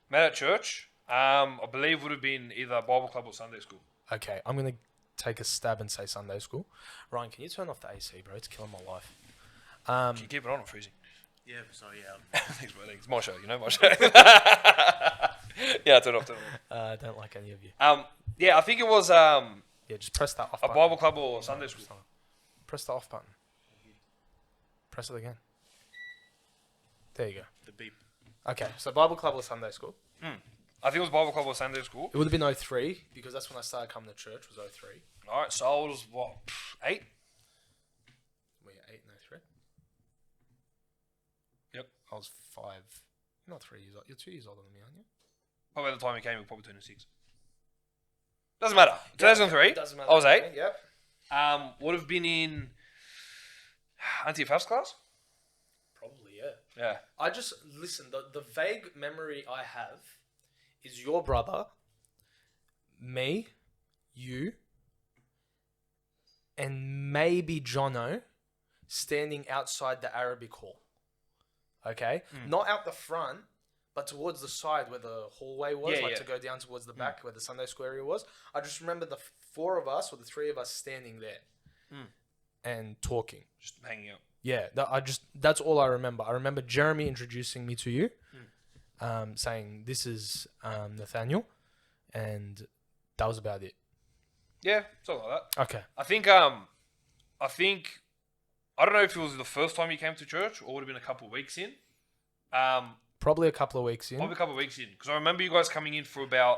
Met at church. I believe would have been either Bible club or Sunday school. Okay, I'm going to take a stab and say Sunday school. Ryan, can you turn off the AC, bro? It's killing my life. Can you keep it on? I'm freezing. Yeah, sorry, yeah. Thanks, bro. Thanks. My show, my show. Yeah, turn it off. I don't like any of you. Yeah, I think it was Yeah, just press that off a button. Bible club or Sunday school. Press the off button. Press it again. There you go. The beep. Okay, so Bible club or Sunday school? I think it was Bible club or Sunday school. It would have been 03 because that's when I started coming to church. Was 03. All right, so I was what 8? Were you 8? I was 5, not 3 years old. You're 2 years older than me, aren't you? Probably by the time he came, we were probably turning 6. Doesn't matter. 2003. Doesn't matter. I was 8. Yep. Would have been in Auntie Faf's class. Probably, yeah. Yeah. I just listen. The vague memory I have is your brother, me, you, and maybe Jono standing outside the Arabic hall. Okay, not out the front, but towards the side where the hallway was, to go down towards the back where the Sunday school area was. I just remember the 4 of us or the 3 of us standing there and talking, Just hanging out. Yeah, that's all I remember. I remember Jeremy introducing me to you, saying this is Nathaniel, and that was about it. Yeah, something like that. Okay. I think I don't know if it was the first time you came to church or would have been a couple of weeks in. Probably a couple of weeks in. Probably a couple of weeks in, because I remember you guys coming in for about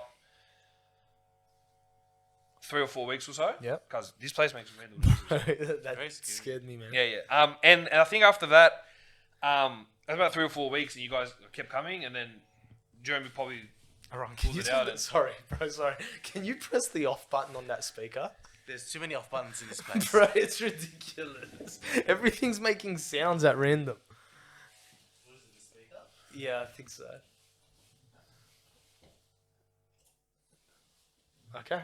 3 or 4 weeks or so. Yeah. Because this place makes me random. That Very scary. scared me, man. Yeah. And I think after that, it was about 3 or 4 weeks, and you guys kept coming, and then Jeremy probably Aaron, pulled it out. And sorry, bro. Sorry. Can you press the off button on that speaker? There's too many off buttons in this place. Bro, it's ridiculous. Everything's making sounds at random. What is it, the speaker? Yeah, I think so. Okay.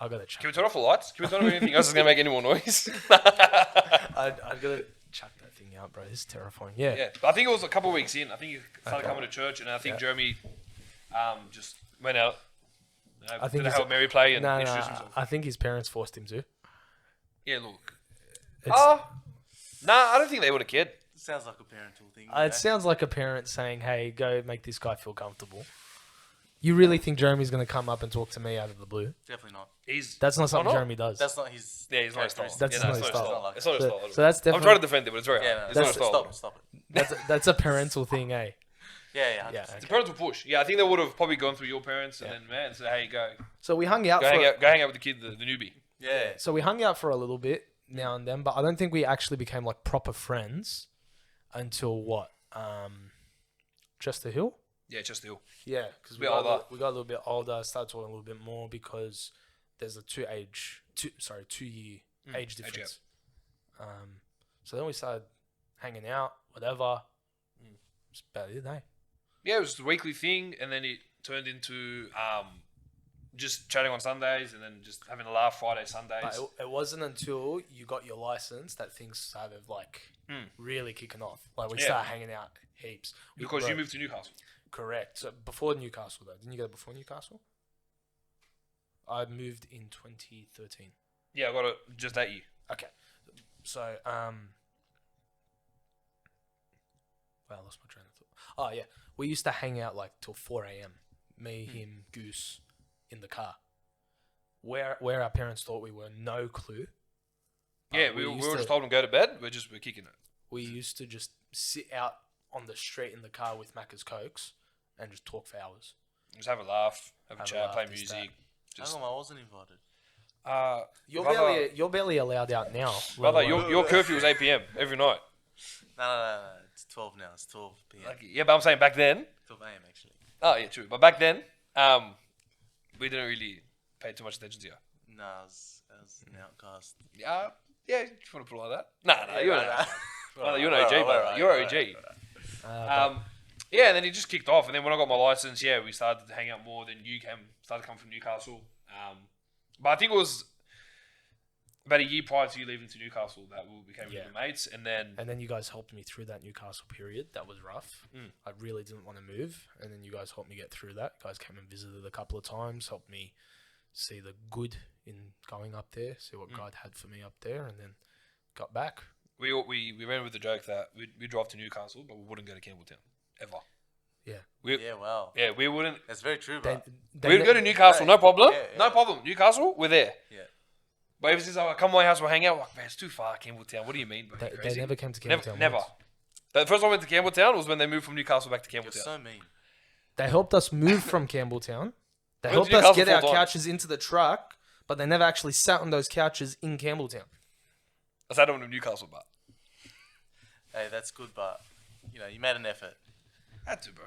I gotta check. Can we turn off the lights? Can we turn off anything else that's going to make any more noise? I gotta chuck that thing out, bro. This is terrifying. Yeah. Yeah, but I think it was a couple of weeks in. I think you started Okay. coming to church, and I think Yeah. Jeremy just went out. I think did a he's- Hail Mary play and No, introduced himself. I think his parents forced him to. Yeah, look. It's- Nah, I don't think they would have cared. It sounds like a parental thing. It sounds like a parent saying, "Hey, go make this guy feel comfortable." You really think Jeremy's gonna come up and talk to me out of the blue? Definitely not. That's not something not? Jeremy does. That's not his. Yeah, he's not his style. characteristic. That's Yeah, not no, his it's style. not Not like It's not his that. style. So that's I'm definitely trying to defend it, but it's very hard. Yeah, no, It's not his stop, style. stop it. that's a parental thing, eh? Yeah. Yeah. The parents will push. Yeah, I think they would have probably gone through your parents and then, man, say, hey, go So we hung out hang for out, go hang out with the kid, the newbie. Yeah. so we hung out for a little bit now and then, but I don't think we actually became like proper friends until what? Chester Hill? Yeah, just the hill. Yeah, because Bit older. we got a little bit older, started talking a little bit more because there's a 2 year age difference. So then we started hanging out, whatever. That's about it, eh? Yeah, it was the weekly thing, and then it turned into just chatting on Sundays, and then just having a laugh Friday, Sundays. But it wasn't until you got your license that things started like really kicking off. Like we Yeah. started hanging out heaps. Because you moved to Newcastle. Correct. So before Newcastle, though, didn't you go before Newcastle? I moved in 2013. Yeah, I got it just that year. Okay. So I lost my train of thought. Oh yeah, we used to hang out like till 4 a.m. Me, him, Goose, in the car. Where our parents thought we were, no clue. Yeah, we used were to- just told them go to bed. We're kicking it. We used to just sit out on the street in the car with Macca's Cokes and just talk for hours. Just have a laugh, have a Have a chat, laugh, play this, music. How Just come I wasn't invited? You're barely allowed out now. brother, let alone- your curfew was 8 p.m. every night. No. It's 12 now. It's 12 p.m. Like, yeah, but I'm saying back then. 12 a.m. actually. Oh yeah, true. But back then, we didn't really pay too much attention to you. No, I was an outcast. Yeah, if you want to put it like that. Nah, you're an outcast. Brother, you're an Right, OG, right, brother. right, You're right, OG. but Yeah, and then it just kicked off. And then when I got my license, yeah, we started to hang out more. Then you started to come from Newcastle. But I think it was about a year prior to you leaving to Newcastle that we became really good mates. And then you guys helped me through that Newcastle period. That was rough. I really didn't want to move, and then you guys helped me get through that. You guys came and visited a couple of times, helped me see the good in going up there, see what God had for me up there, and then got back. we ran with the joke that we'd drive to Newcastle, but we wouldn't go to Campbelltown ever. Yeah. Yeah, wow. Yeah, we wouldn't. That's very true, bro. We'd go to Newcastle, no problem. Yeah, yeah. No problem. Newcastle, we're there. Yeah. But if it's just like, come to my house, we'll hang out. Like, man, it's too far, Campbelltown. What do you mean, bro? They, You they crazy? never came to Never. Campbelltown. Never. once. The first time I went to Campbelltown was when they moved from Newcastle back to You're Campbelltown. so mean. They helped us move from Campbelltown. They Went helped to us Newcastle get our 4 times. couches into the truck, but they never actually sat on those couches in Campbelltown. I sat on to Newcastle, but Hey, that's good, but you made an effort. Had to, bro.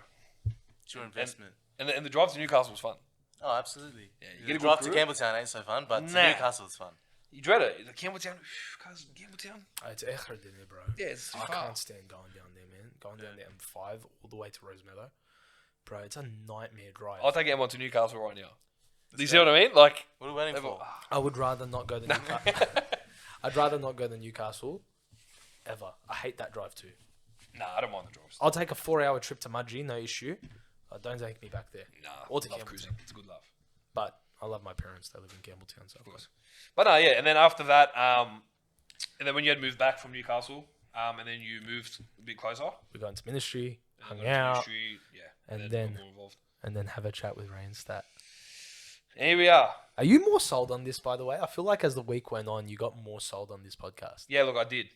It's your investment. And the drive to Newcastle was fun. Oh, absolutely. Yeah, you The get a good drive to crew. Campbelltown ain't so fun, but to Nah. Newcastle is fun. You dread it. The Campbelltown, Campbelltown. It's Echer, didn't it, bro? Yeah, it's too I far. can't stand going down there, man. Going down the M5 all the way to Rosemeadow. Bro, it's a nightmare drive. I'll take M1 to Newcastle right now. Do you see what I mean? Like, What are we waiting for? I would rather not go to Newcastle. I'd rather not go to Newcastle ever. I hate that drive too. nah, I don't mind the drives. I'll take a 4-hour trip to Mudgee, no issue. Don't take me back there. Nah, Or to love Campbelltown. cruising. It's a good love. But I love my parents. They live in Campbelltown, so Of course. But no, yeah, and then after that, and then when you had moved back from Newcastle, and then you moved a bit closer, we got into ministry, hung went to out, ministry, yeah, and got then- more involved. and then have a chat with Ray and Stat. And here we are. Are you more sold on this, by the way? I feel like as the week went on, you got more sold on this podcast. Yeah, look, I did.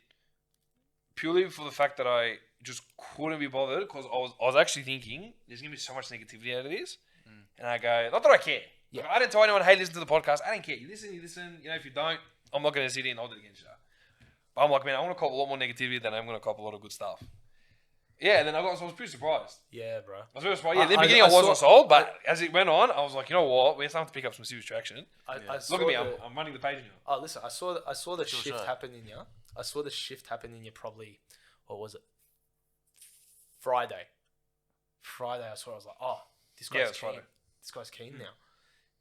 Purely for the fact that I just couldn't be bothered because I was actually thinking there's gonna be so much negativity out of this, and I go, not that I care. Yeah. Like, I didn't tell anyone, hey, listen to the podcast. I didn't care. You listen. You know, if you don't, I'm not gonna sit in and hold it against you. But I'm like, man, I'm gonna cop a lot more negativity than I'm gonna cop a lot of good stuff. Yeah, and then I was pretty surprised. Yeah, bro. I was very surprised. Yeah, in the I beginning I wasn't saw- sold, but as it went on, I was like, you know what? We're starting to pick up some serious traction. I saw Look at me, the- I'm running the page now. Oh, listen, I saw the Sure, shift sure. happen in you. I saw the shift happen in you probably, what was it? Friday. I saw it, I was like, oh, this Yeah, guy's it's keen. Friday. This guy's keen now.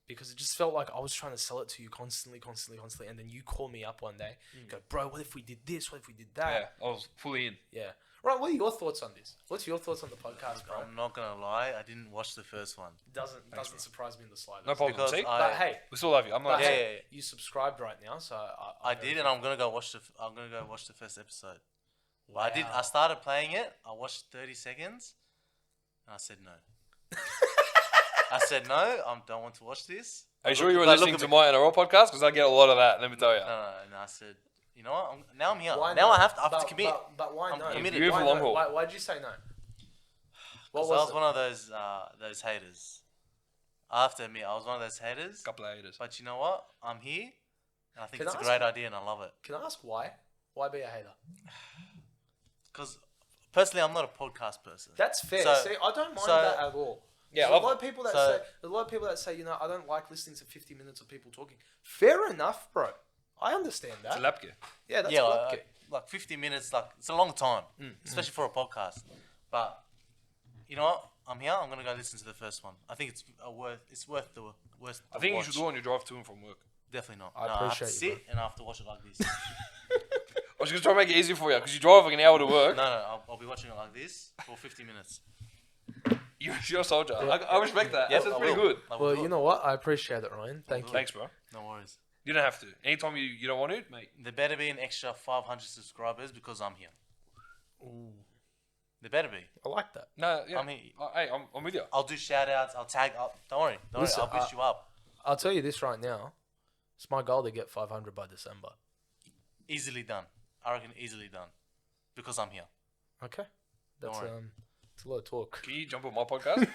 Because it just felt like I was trying to sell it to you constantly. And then you call me up one day, go, bro, what if we did this? What if we did Yeah, that? I was fully in. Yeah. Right, what are your thoughts on this? What's your thoughts on the podcast, bro? I'm not gonna lie, I didn't watch the first one. Doesn't surprise me in the slightest. No problem. Because See, But hey, we still love you. I'm not. but Yeah, hey, yeah. you subscribed right now, so I did, and I'm gonna go watch the first episode. But I did. Wow. I started playing it. I watched 30 seconds, and I said no. I said no. I don't want to watch this. Are you sure you were But look listening at to me. my NRL podcast? Because I get a lot of that. Let me tell you. No. I said, you know what? Now I'm here. Why now not? I have to But- commit. But why I'm no? committed. You're in for Why long no? haul. Why'd you say no? What 'Cause was I was it? one of those haters. I have to admit, I was one of those haters. Couple of haters. But you know what? I'm here, and I think Can it's I a ask great you- idea, and I love it. Can I ask why? Why be a hater? Because personally, I'm not a podcast person. That's fair. So- See, I don't mind so- that at all. Yeah, There's I a lot love of people that So- say. There's a lot of people that say, you know, I don't like listening to 50 minutes of people talking. Fair enough, bro. I understand It's a that. lap gear. Yeah, that's yeah, okay. like 50 minutes, like it's a long time, especially for a podcast. But you know what? I'm here. I'm gonna go listen to the first one. I think it's worth the worth. I think watch. you should do it on your drive to and from work. Definitely not. I no, I have to appreciate you, sit and I have to watch it like this. I was just trying to make it easy for you because you drive like an hour to work. no, I'll be watching it like this for 50 minutes. You're a soldier. I respect that. Yep, That's I pretty will. good. I will Well, do you it. know what? I appreciate it, Ryan. Thank you. Thanks, bro. No worries. You don't have to. Anytime you don't want to, mate. There better be an extra 500 subscribers because I'm here. There better be. I like that. No, yeah. I mean- hey, I'm with you. I'll do shout outs. I'll tag. Don't worry. Listen, I'll boost you up. I'll tell you this right now. It's my goal to get 500 by December. Easily done. I reckon easily done. Because I'm here. Okay. That's Don't worry. it's a lot of talk. Can you jump on my podcast?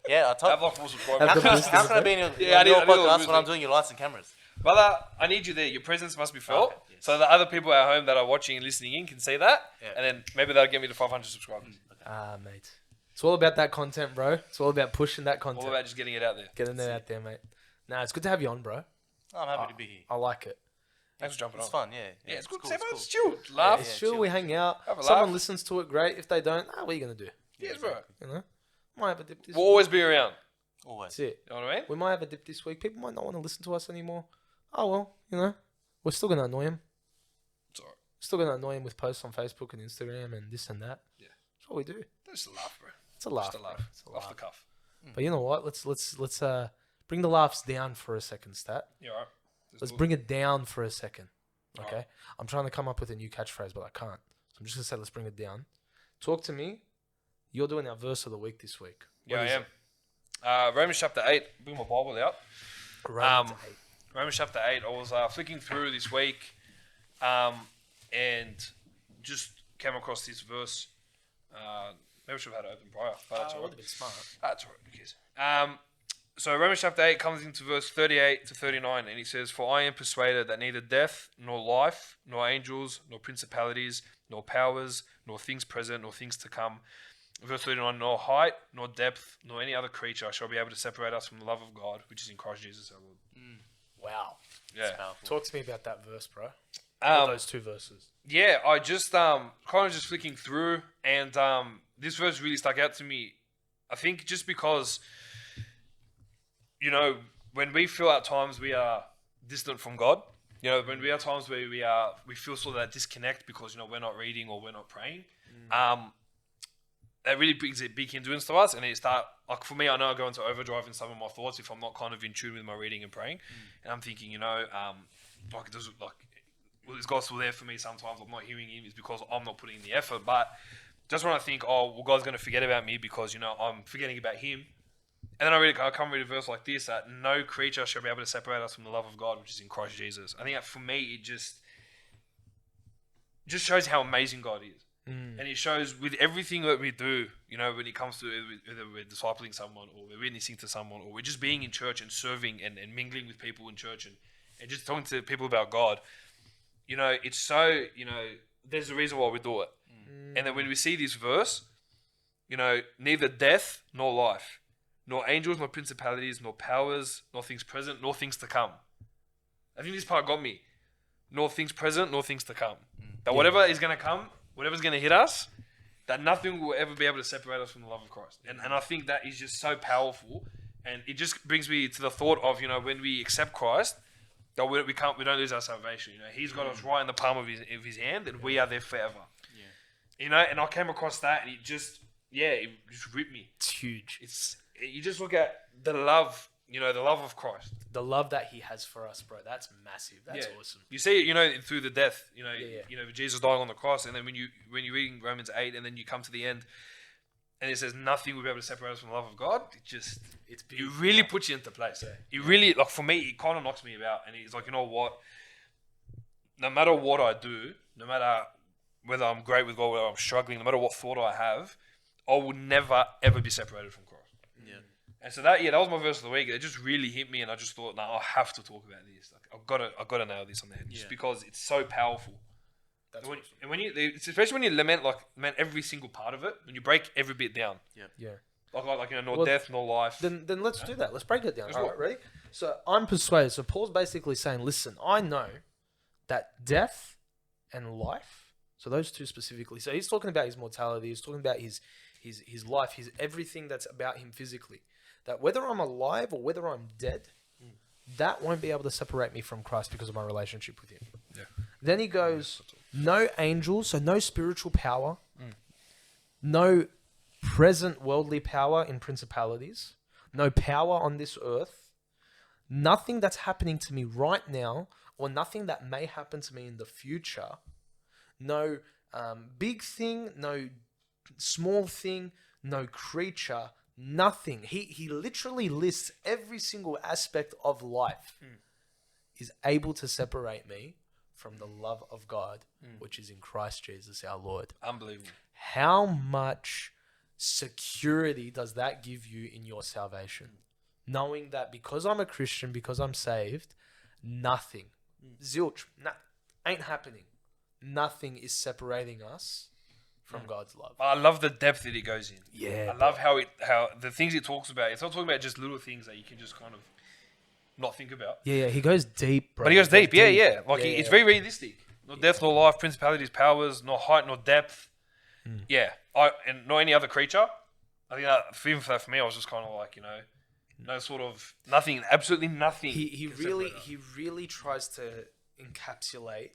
Yeah, I I told have like 4 subscribers. Have the How boosters can I in be in your, Yeah, I need- your I need all the podcast when boosters. I'm doing your lights and cameras? Brother, I need you there. Your presence must be felt. Okay, yes. So the other people at home that are watching and listening in can see that. Yeah. And then maybe that'll get me to 500 subscribers. Mate. It's all about that content, bro. It's all about pushing that All content. about just getting it out there. Getting it out there, mate. Nah, it's good to have you on, bro. I'm happy to be here. I like it. Thanks for jumping It's on. fun, yeah. Yeah, it's good. cool, Say, it's man, cool. it's chill. Laugh. It's yeah, chill. chill. We hang out. Have a Someone laugh. listens to it, great. If they don't, what are you gonna do? Yes, bro. You know, might have a dip this. We'll always be around. Always. That's it. You know what I mean? We might have a dip this week. People might not want to listen to us anymore. Oh well, you know, we're still gonna annoy them. It's alright. Still gonna annoy him with posts on Facebook and Instagram and this and that. Yeah. That's what we do. Just a laugh, bro. It's a laugh. Just a bro. laugh. It's a Off the laugh. cuff. But you know what? Let's bring the laughs down for a second, Stat. Yeah, alright. Let's bring it down for a second. Okay. Alright. I'm trying to come up with a new catchphrase, but I can't. So I'm just gonna say let's bring it down. Talk to me. You're doing our verse of the week this week. Yeah, What I is am. Romans chapter 8. Bring my Bible out. it? Romans 8. Romans chapter 8. I was flicking through this week and just came across this verse. Maybe I should have had it open prior, but that's That all would right. have been smart. That's all right. Who cares? So Romans chapter 8 comes into verse 38 to 39, and he says, "For I am persuaded that neither death, nor life, nor angels, nor principalities, nor powers, nor things present, nor things to come. Verse 39, nor height, nor depth, nor any other creature shall be able to separate us from the love of God, which is in Christ Jesus our Lord. Wow. Yeah. Powerful. Talk to me about that verse, bro. Or those two verses. Yeah, I just kind of just flicking through, and this verse really stuck out to me. I think just because, you know, when we feel at times we are distant from God, you know, when we are times where we feel sort of that disconnect because, you know, we're not reading or we're not praying, that really brings a big hindrance to us, and it start like for me, I know I go into overdrive in some of my thoughts if I'm not kind of in tune with my reading and praying, and I'm thinking, you know, like it does like. Well, is God still there for me? Sometimes I'm not hearing Him is because I'm not putting in the effort. But just when I think, oh, well, God's going to forget about me because, you know, I'm forgetting about Him. And then I come read a verse like this, that no creature shall be able to separate us from the love of God, which is in Christ Jesus. I think that for me, it just shows how amazing God is. And it shows with everything that we do, you know, when it comes to whether we're discipling someone or we're witnessing to someone or we're just being in church and serving and mingling with people in church and just talking to people about God. You know, it's so, you know, there's a reason why we do it. And then when we see this verse, you know, neither death nor life, nor angels, nor principalities, nor powers, nor things present, nor things to come. I think this part got me. Nor things present, nor things to come. That whatever is going to come, whatever's going to hit us, that nothing will ever be able to separate us from the love of Christ. And I think that is just so powerful. And it just brings me to the thought of, you know, when we accept Christ, that we don't lose our salvation. You know, He's got us right in the palm of his hand, and we are there forever. Yeah. You know, and I came across that, and it just ripped me. It's huge. You just look at the love, you know, the love of Christ, The love that He has for us, bro. That's massive. That's awesome. You see it, you know, through the death. You know, you know, Jesus dying on the cross, and then when you're reading Romans 8, and then you come to the end, and it says nothing will be able to separate us from the love of God. It really puts you into place. It really, like for me, it kind of knocks me about, and it's like, you know what? No matter what I do, no matter whether I'm great with God, whether I'm struggling, no matter what thought I have, I will never ever be separated from Christ. Yeah. And so that was my verse of the week. It just really hit me, and I just thought, no, I have to talk about this. Like, I've got to nail this on the head, just because it's so powerful. And when you, especially when you lament every single part of it, when you break every bit down. Yeah. Like you know, nor death, nor life. Then let's do that. Let's break it down. All right, ready? So I'm persuaded. So Paul's basically saying, listen, I know that death and life, so those two specifically. So he's talking about his mortality. He's talking about his life, his everything that's about him physically. That whether I'm alive or whether I'm dead, that won't be able to separate me from Christ because of my relationship with Him. Yeah. Then he goes, no angels, so no spiritual power, no present worldly power in principalities, no power on this earth, nothing that's happening to me right now, or nothing that may happen to me in the future, no big thing, no small thing, no creature, nothing. He literally lists every single aspect of life is able to separate me from the love of God, which is in Christ Jesus our Lord. Unbelievable. How much security does that give you in your salvation? Knowing that because I'm a Christian, because I'm saved, nothing, zilch, ain't happening. Nothing is separating us from God's love. I love the depth that it goes in. Yeah. I love how the things it talks about. It's not talking about just little things that you can just kind of not think about. Yeah, he goes deep, bro. But he goes deep. Yeah. Like it's very realistic. No death, nor life, principalities, powers, nor height, nor depth. Yeah. And not any other creature. I think that even for me, I was just kind of like, you know, no sort of nothing, absolutely nothing. He really tries to encapsulate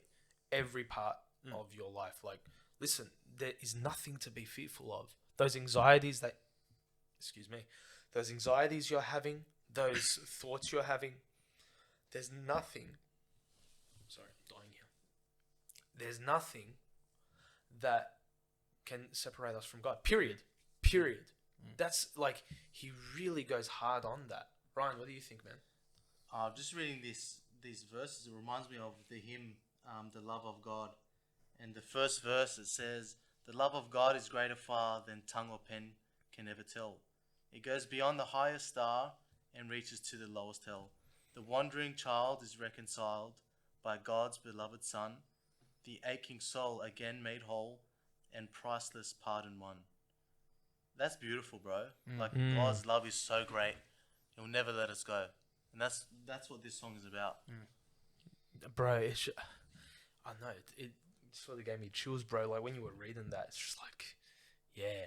every part of your life. Like, listen, there is nothing to be fearful of. Those anxieties you're having, those thoughts you're having, there's nothing. Sorry, I'm dying here. There's nothing that can separate us from God. Period. That's like, he really goes hard on that. Ryan, what do you think, man? Just reading these verses, it reminds me of the hymn, The Love of God. And the first verse, it says, the love of God is greater far than tongue or pen can ever tell. It goes beyond the highest star and reaches to the lowest hell. The wandering child is reconciled by God's beloved Son. the aching soul again made whole, and priceless pardon won. That's beautiful, bro. Like God's love is so great; He'll never let us go, and that's what this song is about. Bro, I know it sort of gave me chills, bro. Like when you were reading that, it's just like, yeah,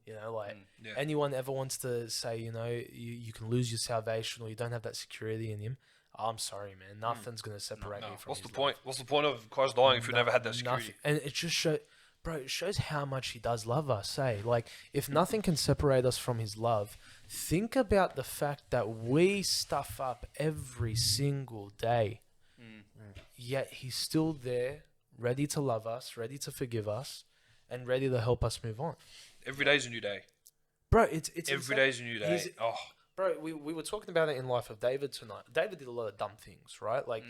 you know, like Yeah. anyone ever wants to say, you know, you can lose your salvation or you don't have that security in Him. I'm sorry, man. Nothing's gonna separate me from. What's the His point? love. What's the point of Christ dying if you never had that security? Nothing. And it just bro, it shows how much He does love us. Like if nothing can separate us from His love, think about the fact that we stuff up every single day. Yet He's still there, ready to love us, ready to forgive us, and ready to help us move on. Every day's a new day. Bro, it's Every insane. day's a new day. Bro, we were talking about it in Life of David tonight. David did a lot of dumb things, right? Like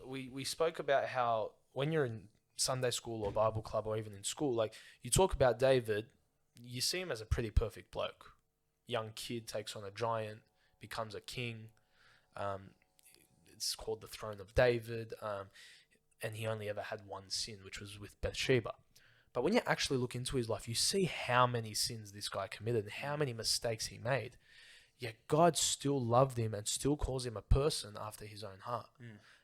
we spoke about how when you're in Sunday school or Bible club or even in school, like you talk about David, you see him as a pretty perfect bloke. Young kid takes on a giant, becomes a king. It's called the Throne of David, and he only ever had one sin, which was with Bathsheba. But when you actually look into his life, you see how many sins this guy committed and how many mistakes he made. Yet God still loved him and still calls him a person after His own heart.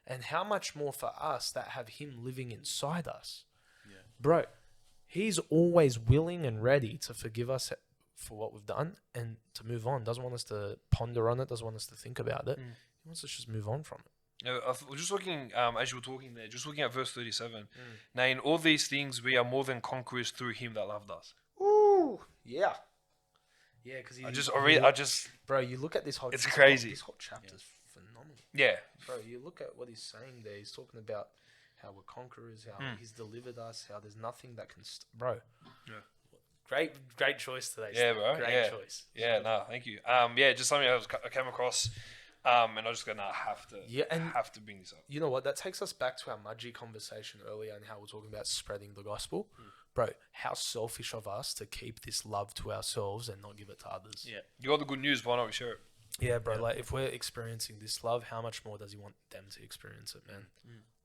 And how much more for us that have Him living inside us. Yeah. Bro, He's always willing and ready to forgive us for what we've done and to move on. Doesn't want us to ponder on it, doesn't want us to think about it. He wants us to just move on from it. I was just looking, as you were talking there, just looking at verse 37. Now, in all these things, we are more than conquerors through Him that loved us. Ooh, yeah. Yeah, because bro, you look at this whole. It's crazy. This whole chapter's phenomenal. Yeah. Bro, you look at what he's saying there. He's talking about how we're conquerors, how He's delivered us, how there's nothing that can. Bro. Yeah. Great choice today. Yeah, bro. Great choice. Yeah, no, thank you. Just something I came across, and I was just gonna have to bring this up. You know what? That takes us back to our Mudgee conversation earlier and how we're talking about spreading the gospel. Bro, how selfish of us to keep this love to ourselves and not give it to others. Yeah. You got the good news. Why not we share it? Yeah, bro. Like if we're experiencing this love, how much more does He want them to experience it, man?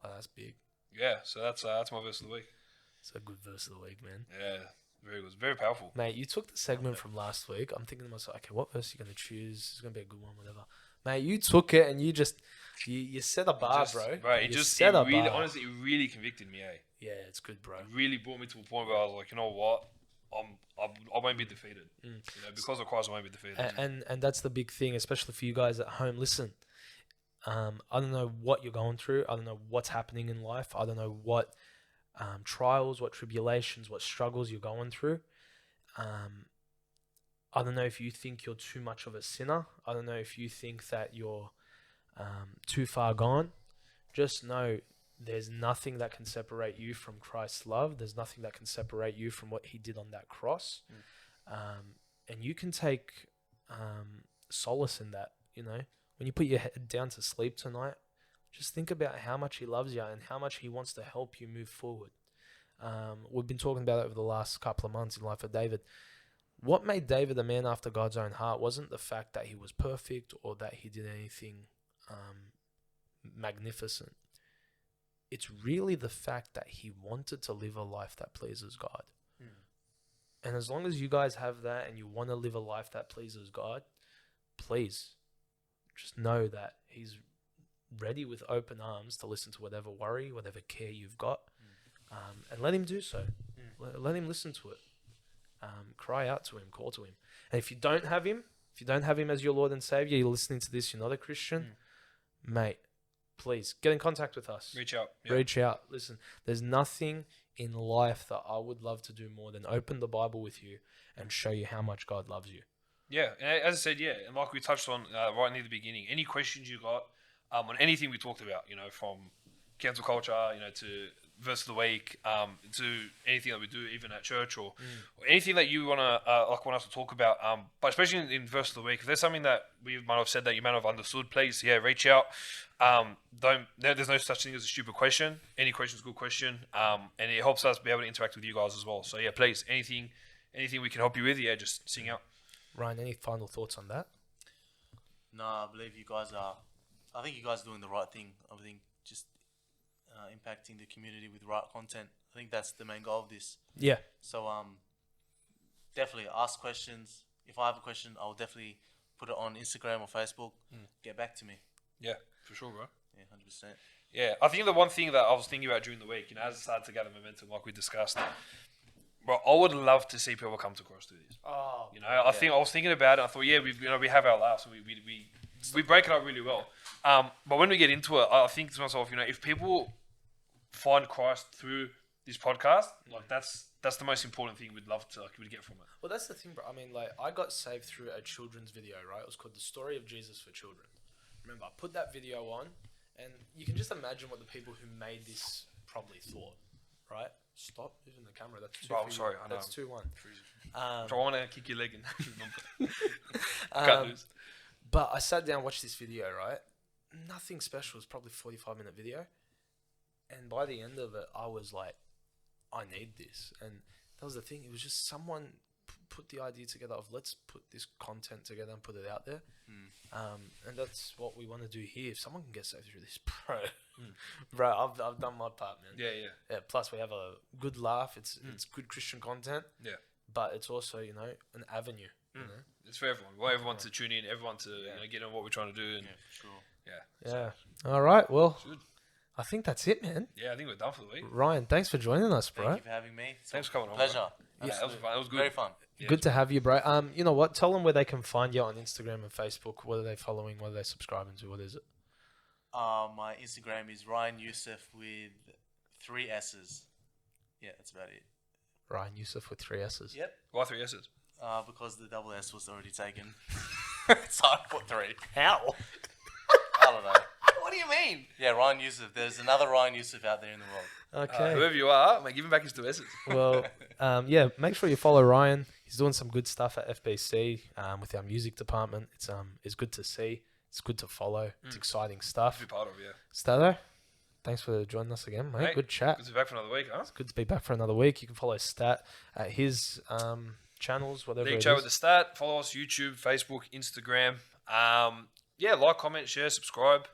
Like, that's big. Yeah. So that's my verse of the week. It's a good verse of the week, man. Yeah. Very good. Very powerful. Mate, you took the segment from last week. I'm thinking to myself, okay, what verse are you going to choose? It's going to be a good one, whatever. Mate, you took it and you just, you set a bar, bro. Right, honestly, it really convicted me, eh? Yeah, it's good, bro. It really brought me to a point where I was like, you know what? I won't be defeated. You know, because of Christ, I won't be defeated. And that's the big thing, especially for you guys at home. Listen, I don't know what you're going through. I don't know what's happening in life. I don't know what trials, what tribulations, what struggles you're going through. I don't know if you think you're too much of a sinner. I don't know if you think that you're too far gone. Just know there's nothing that can separate you from Christ's love. There's nothing that can separate you from what He did on that cross. And you can take solace in that, you know. When you put your head down to sleep tonight, just think about how much He loves you and how much He wants to help you move forward. We've been talking about it over the last couple of months in Life of David. What made David a man after God's own heart wasn't the fact that he was perfect or that he did anything magnificent. It's really the fact that he wanted to live a life that pleases God. And as long as you guys have that and you want to live a life that pleases God, please just know that He's ready with open arms to listen to whatever worry, whatever care you've got, and let Him do so. Let Him listen to it. Cry out to Him, call to Him. And if you don't have Him as your Lord and Savior, you're listening to this, you're not a Christian, mate, please get in contact with us. Reach out. Yeah. Reach out. Listen, there's nothing in life that I would love to do more than open the Bible with you and show you how much God loves you. Yeah, and as I said, and like we touched on right near the beginning, any questions you got on anything we talked about, you know, from cancel culture, you know, to verse of the week, to anything that we do, even at church or anything that you want us to talk about. But especially in verse of the week, if there's something that we might have said that you might have understood, please, reach out. There's no such thing as a stupid question. Any question is a good question, and it helps us be able to interact with you guys as well. So please, anything we can help you with, just sing out. Ryan, any final thoughts on that? No, I believe you guys are. I think you guys are doing the right thing. I think just impacting the community with right content. I think that's the main goal of this. Yeah. So definitely ask questions. If I have a question, I'll definitely put it on Instagram or Facebook. Get back to me. Yeah, for sure, bro. Yeah, 100%. Yeah, I think the one thing that I was thinking about during the week, as it started to gather momentum, like we discussed, bro, I would love to see people come to Cross do this. Oh. I was thinking about it. I thought, yeah, we have our laughs and we break it up really well. But when we get into it, I think to myself, if people find Christ through this podcast, like that's the most important thing we'd love to we'd get from it. Well, that's the thing, bro. I mean, I got saved through a children's video, right? It was called The Story of Jesus for Children. Remember, I put that video on, and you can just imagine what the people who made this probably thought, right? Stop moving the camera. That's 2 Bro, I'm sorry. I know. That's 2-1. So I want to kick your leg and cut loose. But I sat down, watched this video, right? Nothing special. It was probably 45-minute video. And by the end of it, I was like, I need this. And that was the thing. It was just someone put the idea together of let's put this content together and put it out there. And that's what we want to do here. If someone can get saved through this, bro, I've done my part, man. Yeah. Plus, we have a good laugh. It's good Christian content. Yeah. But it's also, an avenue. You know? It's for everyone. We want everyone to tune in, everyone to get on what we're trying to do. And For sure. Yeah. All right. Well, Good. I think that's it, man. Yeah, I think we're done for the week. Ryan, thanks for joining us, bro. Thank you for having me. Thanks for coming on. Pleasure. Bro. Yeah, that was fun. That was good. Very fun. Yeah, Good to have you, bro. You know what? Tell them where they can find you on Instagram and Facebook. What are they following? What are they subscribing to? What is it? My Instagram is Ryan Youssef with 3 S's. Yeah, that's about it. Ryan Youssef with 3 S's. Yep. Why 3 S's? Because the double S was already taken. So I put 3. How? I don't know. What do you mean? Yeah, Ryan Youssef. There's another Ryan Youssef out there in the world. Okay. Whoever you are, mate, give him back his 2 S's. Well, yeah, make sure you follow Ryan. He's doing some good stuff at FBC with our music department. It's good to see. It's good to follow. It's exciting To stuff. be part of, yeah. Stato, thanks for joining us again, mate. Mate, Good chat. Good to be back for another week, huh? Good to be back for another week. You can follow Stat at his channels, whatever League it Chat is. with the Stat. Follow us YouTube, Facebook, Instagram. Yeah, like, comment, share, subscribe.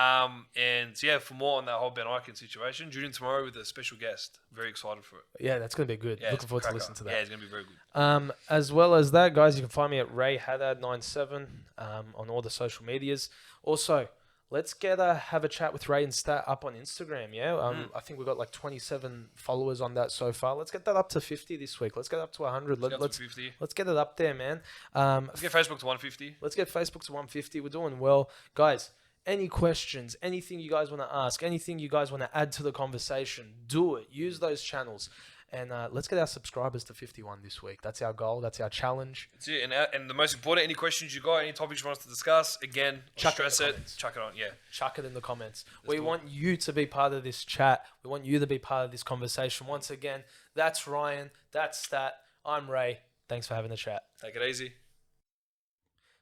And yeah, for more on that whole Ben Ikin situation, tune in tomorrow with a special guest. Very excited for it. Yeah, that's going to be good. Yeah, Looking forward to cracker. listening to that. Yeah, it's going to be very good. As well as that, guys, you can find me at Ray Haddad97 on all the social medias. Also, let's have a chat with Ray and Stat up on Instagram. Yeah, I think we've got like 27 followers on that so far. Let's get that up to 50 this week. Let's get up to 100. Let's 50. Let's get it up there, man. Let's get Facebook to 150. Let's get Facebook to 150. We're doing well, guys. Any questions, anything you guys want to ask, anything you guys want to add to the conversation, do it. Use those channels. And let's get our subscribers to 51 this week. That's our goal. That's our challenge. That's it. And the most important, any questions you got, any topics you want us to discuss, again, Chuck it in stress the it. comments. Chuck it on, yeah. Chuck it in the comments. Let's We do it. want you to be part of this chat. We want you to be part of this conversation. Once again, that's Ryan. That's Stat. I'm Ray. Thanks for having the chat. Take it easy.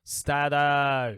Stato.